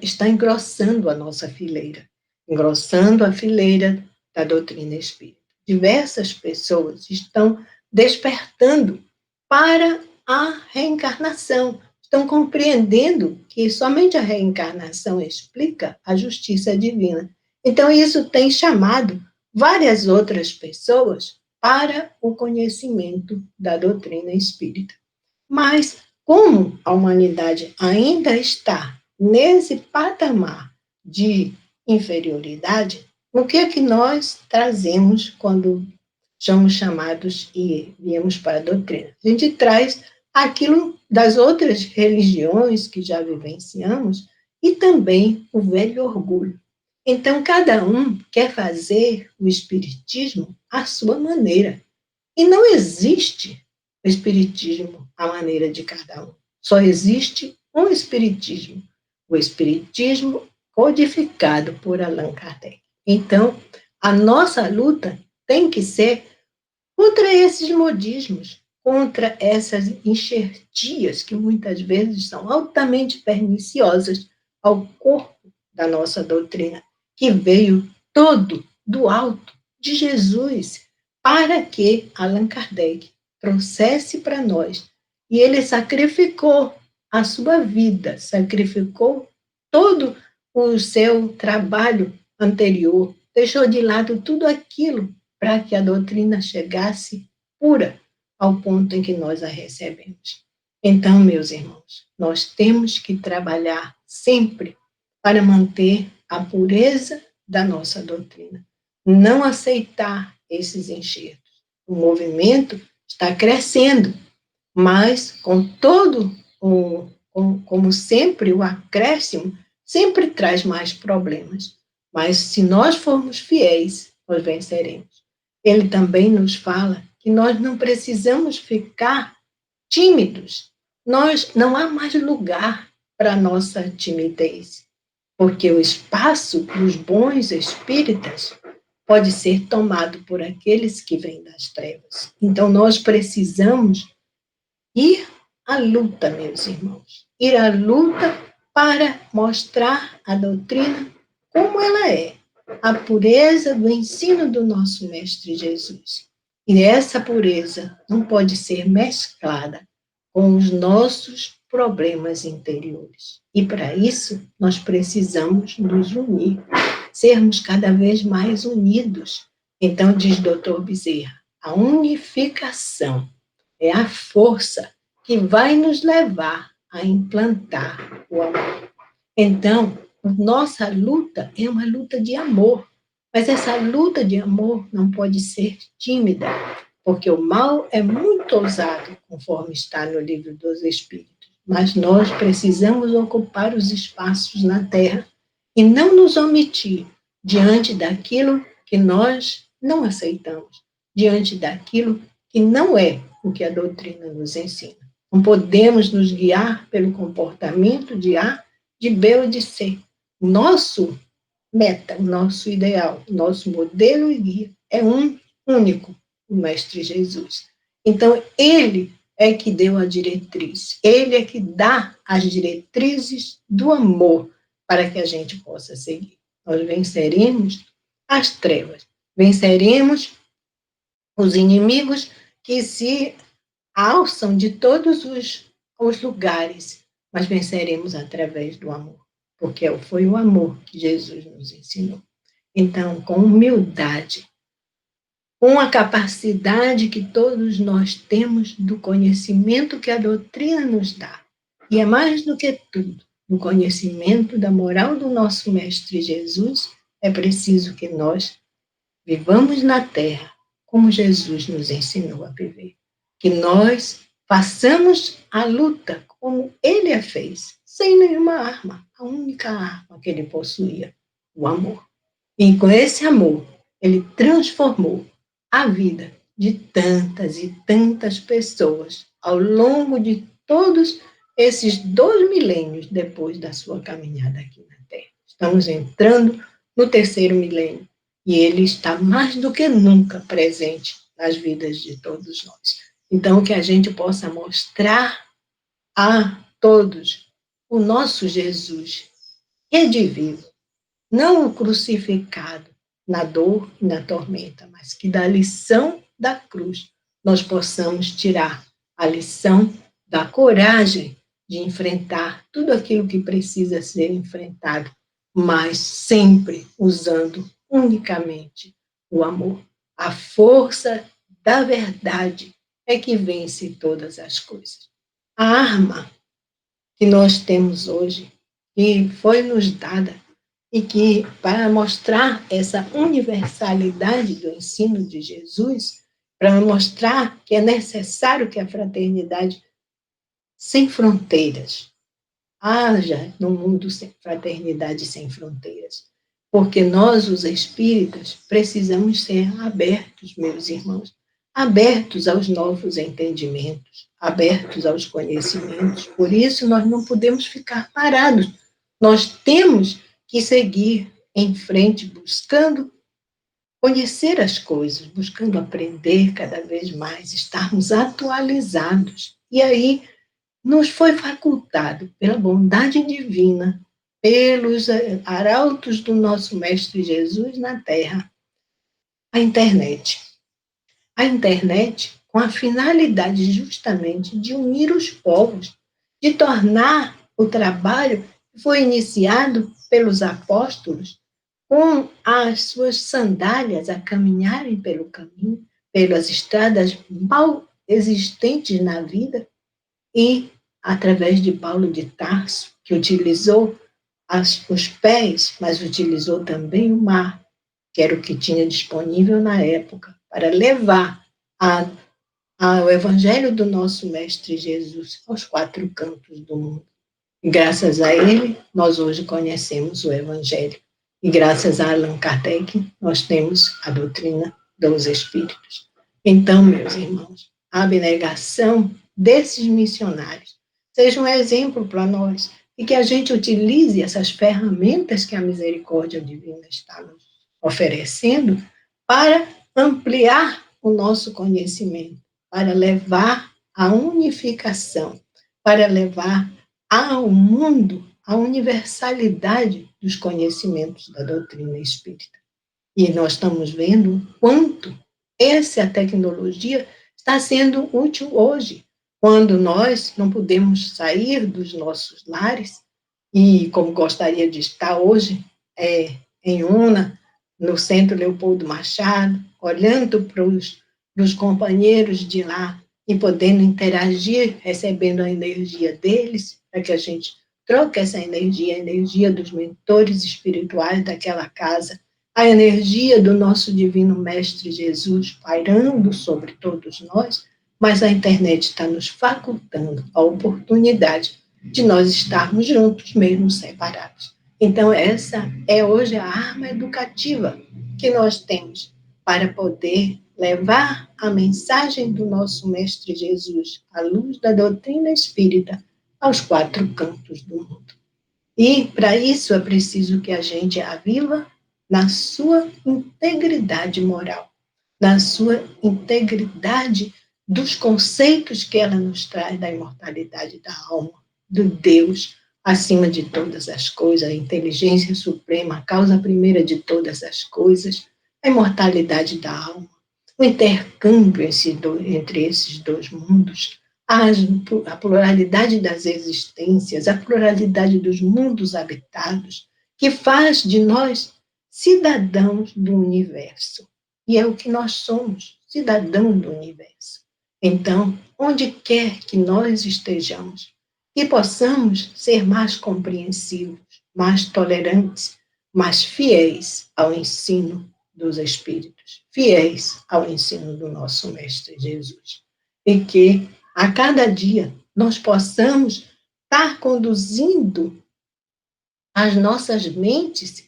está engrossando a nossa fileira, engrossando a fileira da doutrina espírita. Diversas pessoas estão despertando para a reencarnação, estão compreendendo que somente a reencarnação explica a justiça divina. Então, isso tem chamado várias outras pessoas para o conhecimento da doutrina espírita. Mas, como a humanidade ainda está nesse patamar de inferioridade, o que é que nós trazemos quando somos chamados e viemos para a doutrina? A gente traz aquilo das outras religiões que já vivenciamos e também o velho orgulho. Então, cada um quer fazer o espiritismo à sua maneira. E não existe o espiritismo à maneira de cada um. Só existe um espiritismo, o espiritismo codificado por Allan Kardec. Então, a nossa luta tem que ser contra esses modismos, contra essas enxertias que muitas vezes são altamente perniciosas ao corpo da nossa doutrina, que veio todo do alto de Jesus, para que Allan Kardec trouxesse para nós. E ele sacrificou a sua vida, sacrificou todo o seu trabalho anterior, deixou de lado tudo aquilo para que a doutrina chegasse pura ao ponto em que nós a recebemos. Então, meus irmãos, nós temos que trabalhar sempre para manter a pureza da nossa doutrina, não aceitar esses enxertos. O movimento está crescendo, mas com todo como sempre, o acréscimo sempre traz mais problemas. mas se nós formos fiéis, nós venceremos. Ele também nos fala que nós não precisamos ficar tímidos. Não há mais lugar para a nossa timidez, porque o espaço dos bons espíritas pode ser tomado por aqueles que vêm das trevas. Então, nós precisamos ir à luta, meus irmãos. Ir à luta para mostrar a doutrina como ela é, a pureza do ensino do nosso Mestre Jesus. E essa pureza não pode ser mesclada com os nossos problemas interiores. E para isso, nós precisamos nos unir, sermos cada vez mais unidos. Então, diz Dr. Bezerra, a unificação é a força que vai nos levar a implantar o amor. Então, nossa luta é uma luta de amor, mas essa luta de amor não pode ser tímida, porque o mal é muito ousado, conforme está no Livro dos Espíritos. Mas nós precisamos ocupar os espaços na Terra e não nos omitir diante daquilo que nós não aceitamos, diante daquilo que não é o que a doutrina nos ensina. Não podemos nos guiar pelo comportamento de A, de B ou de C. Nosso meta, nosso ideal, nosso modelo e guia é um único, o Mestre Jesus. Então, ele é que deu a diretriz, ele é que dá as diretrizes do amor para que a gente possa seguir. Nós venceremos as trevas, venceremos os inimigos que se alçam de todos os lugares, mas venceremos através do amor, porque foi o amor que Jesus nos ensinou. Então, com humildade, com a capacidade que todos nós temos do conhecimento que a doutrina nos dá, e é mais do que tudo, no conhecimento da moral do nosso Mestre Jesus, é preciso que nós vivamos na Terra como Jesus nos ensinou a viver. Que nós façamos a luta como ele a fez, sem nenhuma arma, a única arma que ele possuía, o amor. E com esse amor, ele transformou a vida de tantas e tantas pessoas ao longo de todos esses 2 milênios depois da sua caminhada aqui na Terra. Estamos entrando no 3º milênio e ele está mais do que nunca presente nas vidas de todos nós. Então, que a gente possa mostrar a todos o nosso Jesus redivivo, não o crucificado na dor e na tormenta, mas que da lição da cruz nós possamos tirar a lição da coragem de enfrentar tudo aquilo que precisa ser enfrentado, mas sempre usando unicamente o amor. A força da verdade é que vence todas as coisas. A arma que nós temos hoje, que foi nos dada, e que, para mostrar essa universalidade do ensino de Jesus, para mostrar que é necessário que a fraternidade sem fronteiras haja no mundo fraternidade sem fronteiras. Porque nós, os espíritas, precisamos ser abertos, meus irmãos, abertos aos novos entendimentos, abertos aos conhecimentos. Por isso, nós não podemos ficar parados. Nós temos que seguir em frente, buscando conhecer as coisas, buscando aprender cada vez mais, estarmos atualizados. E aí, nos foi facultado, pela bondade divina, pelos arautos do nosso Mestre Jesus na Terra, a internet. A internet com a finalidade justamente de unir os povos, de tornar o trabalho que foi iniciado pelos apóstolos com as suas sandálias a caminharem pelo caminho, pelas estradas mal existentes na vida, e através de Paulo de Tarso, que utilizou os pés, mas utilizou também o mar, que era o que tinha disponível na época, para levar o Evangelho do nosso Mestre Jesus aos 4 cantos do mundo. E graças a ele, nós hoje conhecemos o Evangelho. E graças a Allan Kardec, nós temos a doutrina dos espíritos. Então, meus irmãos, a abnegação desses missionários seja um exemplo para nós e que a gente utilize essas ferramentas que a misericórdia divina está nos oferecendo para ampliar o nosso conhecimento, para levar a unificação, para levar ao mundo a universalidade dos conhecimentos da doutrina espírita. E nós estamos vendo o quanto essa tecnologia está sendo útil hoje, quando nós não podemos sair dos nossos lares, e como gostaria de estar hoje, em Una, no Centro Leopoldo Machado, olhando para os companheiros de lá e podendo interagir, recebendo a energia deles, para que a gente troque essa energia, a energia dos mentores espirituais daquela casa, a energia do nosso divino Mestre Jesus pairando sobre todos nós, mas a internet está nos facultando a oportunidade de nós estarmos juntos, mesmo separados. Então, essa é hoje a arma educativa que nós temos para poder levar a mensagem do nosso Mestre Jesus, à luz da doutrina espírita, aos 4 cantos do mundo. E, para isso, é preciso que a gente a viva na sua integridade moral, na sua integridade dos conceitos que ela nos traz da imortalidade da alma, do Deus acima de todas as coisas, a inteligência suprema, a causa primeira de todas as coisas, a imortalidade da alma, o intercâmbio entre esses dois mundos, a pluralidade das existências, a pluralidade dos mundos habitados, que faz de nós cidadãos do universo. E é o que nós somos, cidadãos do universo. Então, onde quer que nós estejamos, que possamos ser mais compreensivos, mais tolerantes, mais fiéis ao ensino dos Espíritos, fiéis ao ensino do nosso Mestre Jesus. E que, a cada dia, nós possamos estar conduzindo as nossas mentes,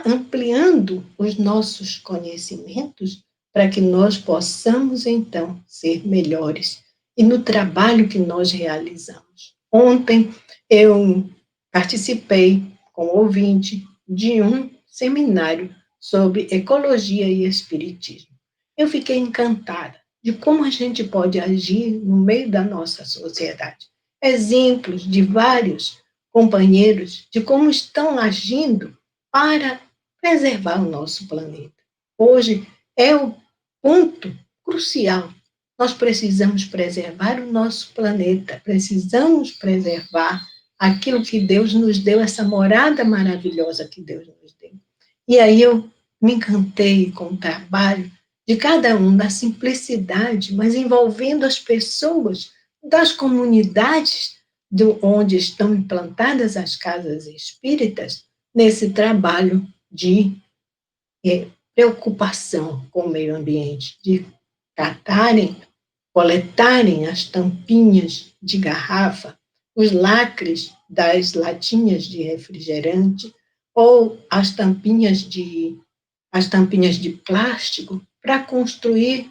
ampliando os nossos conhecimentos, para que nós possamos, então, ser melhores e no trabalho que nós realizamos. Ontem, eu participei, como ouvinte, de um seminário sobre ecologia e espiritismo. Eu fiquei encantada de como a gente pode agir no meio da nossa sociedade. Exemplos de vários companheiros de como estão agindo para preservar o nosso planeta. Hoje é o ponto crucial. Nós precisamos preservar o nosso planeta, precisamos preservar aquilo que Deus nos deu, essa morada maravilhosa que Deus nos deu. E aí eu me encantei com o trabalho de cada um, da simplicidade, mas envolvendo as pessoas das comunidades onde estão implantadas as casas espíritas, nesse trabalho de preocupação com o meio ambiente, de catarem, coletarem as tampinhas de garrafa, os lacres das latinhas de refrigerante, ou as tampinhas de plástico, para construir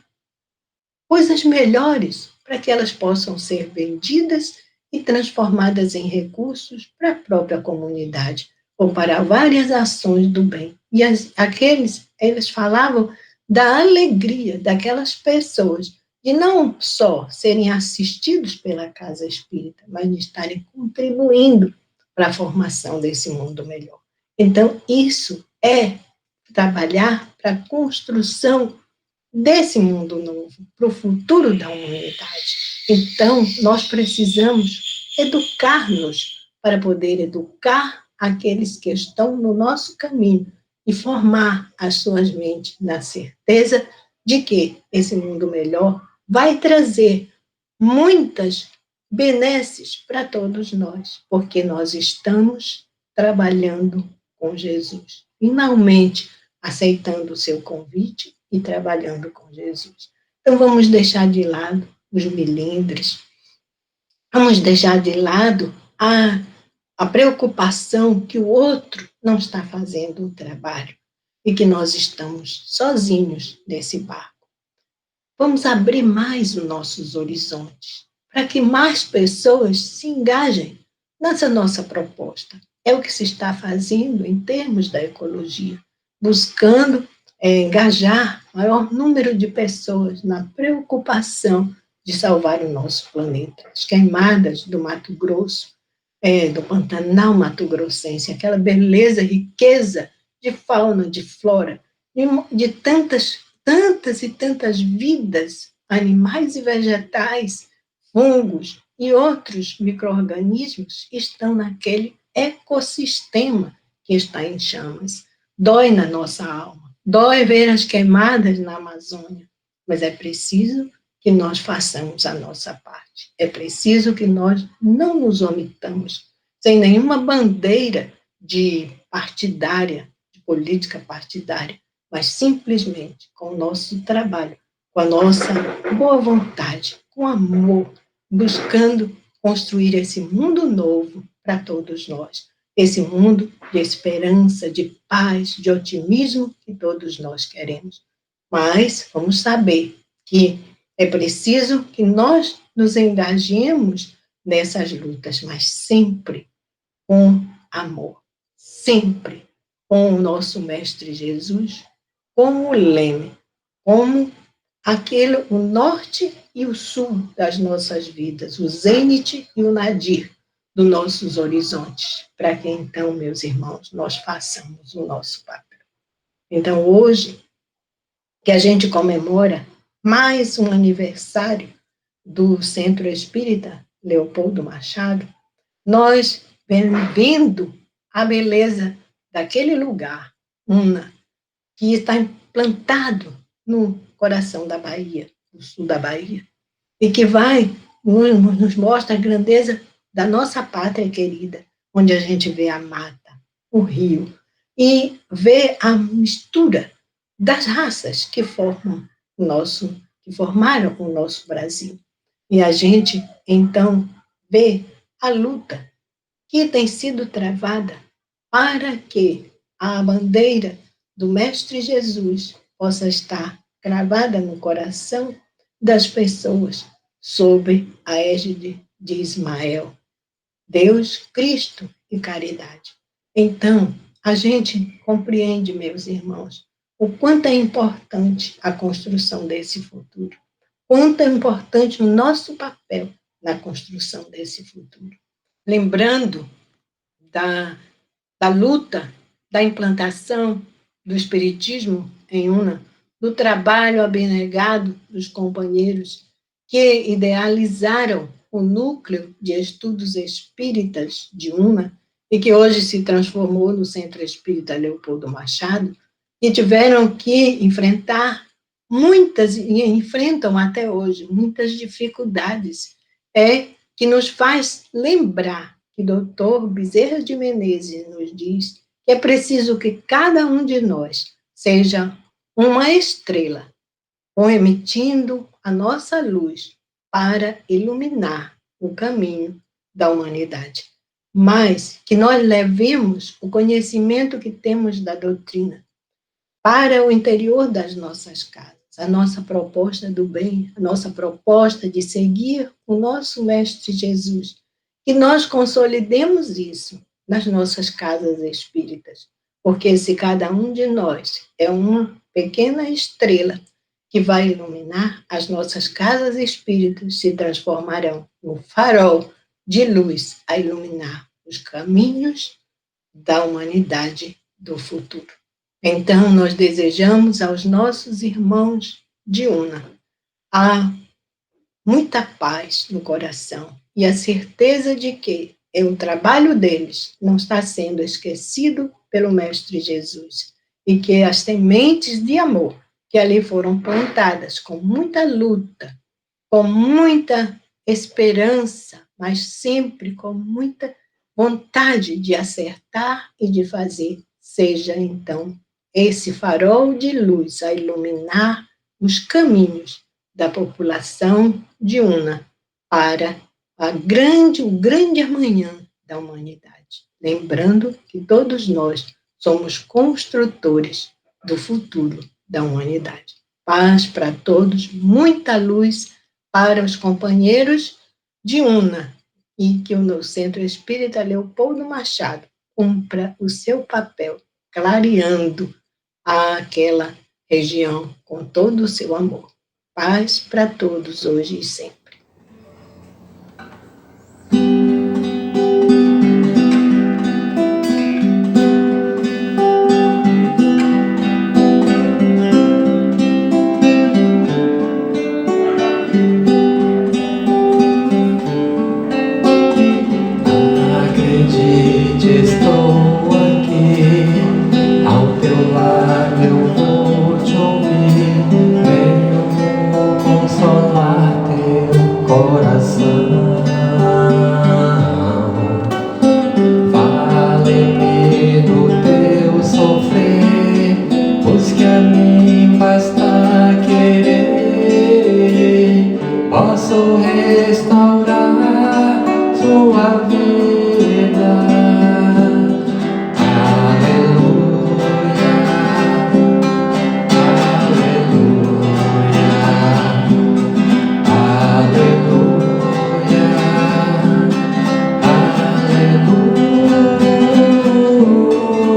coisas melhores, para que elas possam ser vendidas e transformadas em recursos para a própria comunidade, ou para várias ações do bem. E eles falavam da alegria daquelas pessoas, de não só serem assistidos pela casa espírita, mas de estarem contribuindo para a formação desse mundo melhor. Então, isso é trabalhar para a construção desse mundo novo, para o futuro da humanidade. Então, nós precisamos educar-nos para poder educar aqueles que estão no nosso caminho e formar as suas mentes na certeza de que esse mundo melhor vai trazer muitas benesses para todos nós, porque nós estamos trabalhando com Jesus, finalmente aceitando o seu convite e trabalhando com Jesus. Então, vamos deixar de lado os milindres, vamos deixar de lado a preocupação que o outro não está fazendo o trabalho e que nós estamos sozinhos nesse barco. Vamos abrir mais os nossos horizontes para que mais pessoas se engajem nessa nossa proposta. É o que se está fazendo em termos da ecologia, buscando engajar o maior número de pessoas na preocupação de salvar o nosso planeta. As queimadas do Mato Grosso, do Pantanal Mato-Grossense, aquela beleza, riqueza de fauna, de flora, de tantas e tantas vidas, animais e vegetais, fungos e outros micro-organismos estão naquele ecossistema que está em chamas. Dói na nossa alma, dói ver as queimadas na Amazônia, mas é preciso que nós façamos a nossa parte. É preciso que nós não nos omitamos, sem nenhuma bandeira de política partidária, mas simplesmente com o nosso trabalho, com a nossa boa vontade, com amor, buscando construir esse mundo novo para todos nós. Esse mundo de esperança, de paz, de otimismo que todos nós queremos. Mas vamos saber que é preciso que nós nos engajemos nessas lutas, mas sempre com amor, sempre com o nosso Mestre Jesus como o leme, como o norte e o sul das nossas vidas, o zênite e o nadir dos nossos horizontes, para que então, meus irmãos, nós façamos o nosso papel. Então, hoje, que a gente comemora mais um aniversário do Centro Espírita Leopoldo Machado, nós vendo a beleza daquele lugar, Una, que está implantado no coração da Bahia, no sul da Bahia, e que nos mostra a grandeza da nossa pátria querida, onde a gente vê a mata, o rio, e vê a mistura das raças que formaram o nosso Brasil. E a gente, então, vê a luta que tem sido travada para que a bandeira do Mestre Jesus possa estar gravada no coração das pessoas sob a égide de Ismael, Deus, Cristo e caridade. Então, a gente compreende, meus irmãos, o quanto é importante a construção desse futuro, quanto é importante o nosso papel na construção desse futuro. Lembrando da luta, da implantação do Espiritismo em Una, do trabalho abnegado dos companheiros que idealizaram o núcleo de estudos espíritas de Una e que hoje se transformou no Centro Espírita Leopoldo Machado, e tiveram que enfrentar e enfrentam até hoje muitas dificuldades, que nos faz lembrar que Dr. Bezerra de Menezes nos diz que é preciso que cada um de nós seja uma estrela, emitindo a nossa luz para iluminar o caminho da humanidade. Mas que nós levemos o conhecimento que temos da doutrina para o interior das nossas casas, a nossa proposta do bem, a nossa proposta de seguir o nosso Mestre Jesus, que nós consolidemos isso nas nossas casas espíritas, porque se cada um de nós é uma pequena estrela que vai iluminar, as nossas casas espíritas se transformarão no farol de luz a iluminar os caminhos da humanidade do futuro. Então, nós desejamos aos nossos irmãos de Una muita paz no coração e a certeza de que o trabalho deles não está sendo esquecido pelo Mestre Jesus e que as sementes de amor que ali foram plantadas com muita luta, com muita esperança, mas sempre com muita vontade de acertar e de fazer, seja então esse farol de luz a iluminar os caminhos da população de Una para o grande amanhã da humanidade. Lembrando que todos nós somos construtores do futuro da humanidade. Paz para todos, muita luz para os companheiros de UNA e que o Centro Espírita Leopoldo Machado cumpra o seu papel, clareando aquela região com todo o seu amor. Paz para todos, hoje e sempre. Posso restaurar sua vida. Aleluia, aleluia, aleluia, aleluia.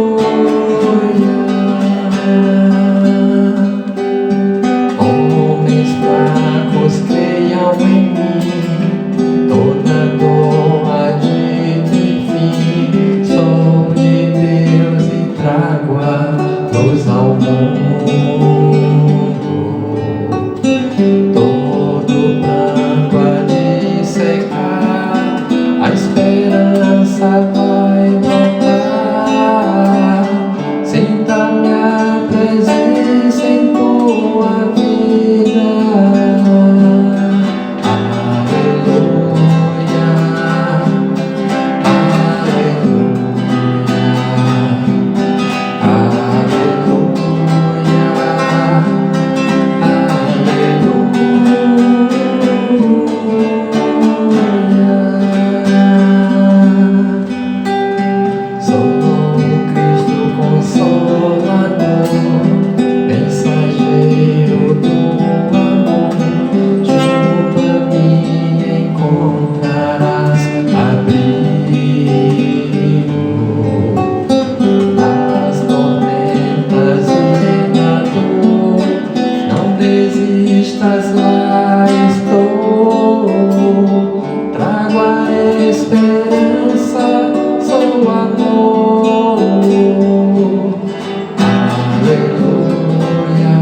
Homens fracos creiam em mim, toda dor há de ter fim. Sou de Deus e trago a luz ao mundo. Todo pranto há de secar, a esperança vai brotar. Sinta minha presença em tua vida. Aleluia, sou Cristo Consolador, mensageiro do amor. Junto a mim encontrarás abrigo nas tormentas e na dor. Não desistas, lá estou. Trago a esperança, sou amor. Aleluia,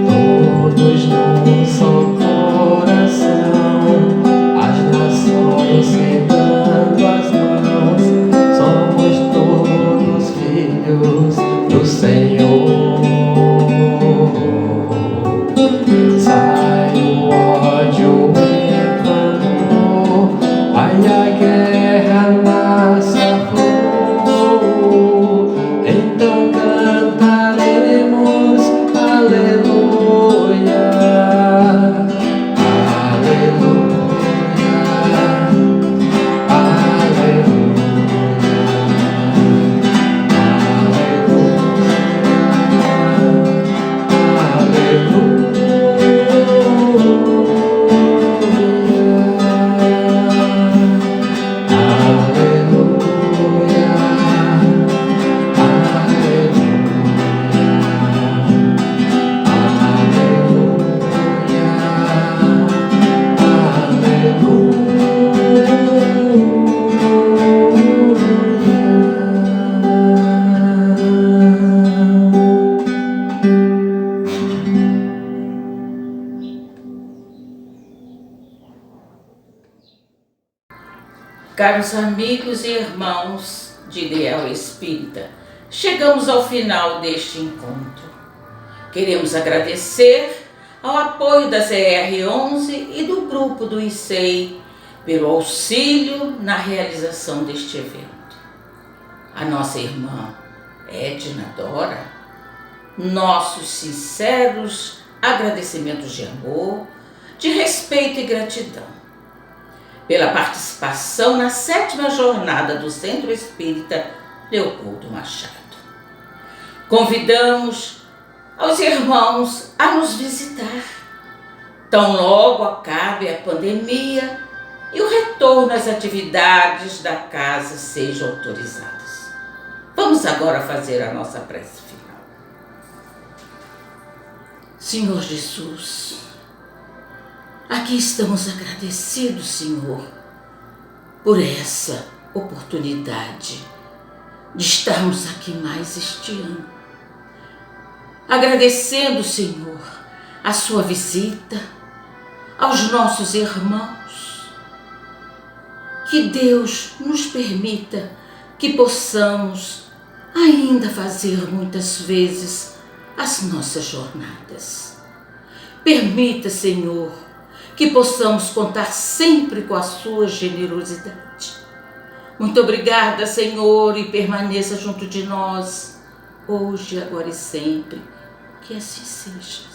todos num só coração, as nações se dando as mãos, somos todos filhos do Senhor. Sai o ódio, entra amor, vai a guerra, nasce a flor. Então cantaremos aleluia, aleluia, Caros amigos e irmãos de Ideal Espírita, chegamos ao final deste encontro. Queremos agradecer ao apoio da CR11 e do grupo do ICEI, pelo auxílio na realização deste evento. A nossa irmã Edna Dora, nossos sinceros agradecimentos de amor, de respeito e gratidão pela participação na 7ª jornada do Centro Espírita Leopoldo Machado. Convidamos aos irmãos a nos visitar, tão logo acabe a pandemia e o retorno às atividades da casa sejam autorizadas. Vamos agora fazer a nossa prece final. Senhor Jesus, aqui estamos agradecidos, Senhor, por essa oportunidade de estarmos aqui mais este ano. Agradecendo, Senhor, a sua visita aos nossos irmãos. Que Deus nos permita que possamos ainda fazer muitas vezes as nossas jornadas. Permita, Senhor, que possamos contar sempre com a sua generosidade. Muito obrigada, Senhor, e permaneça junto de nós, hoje, agora e sempre. Que assim seja.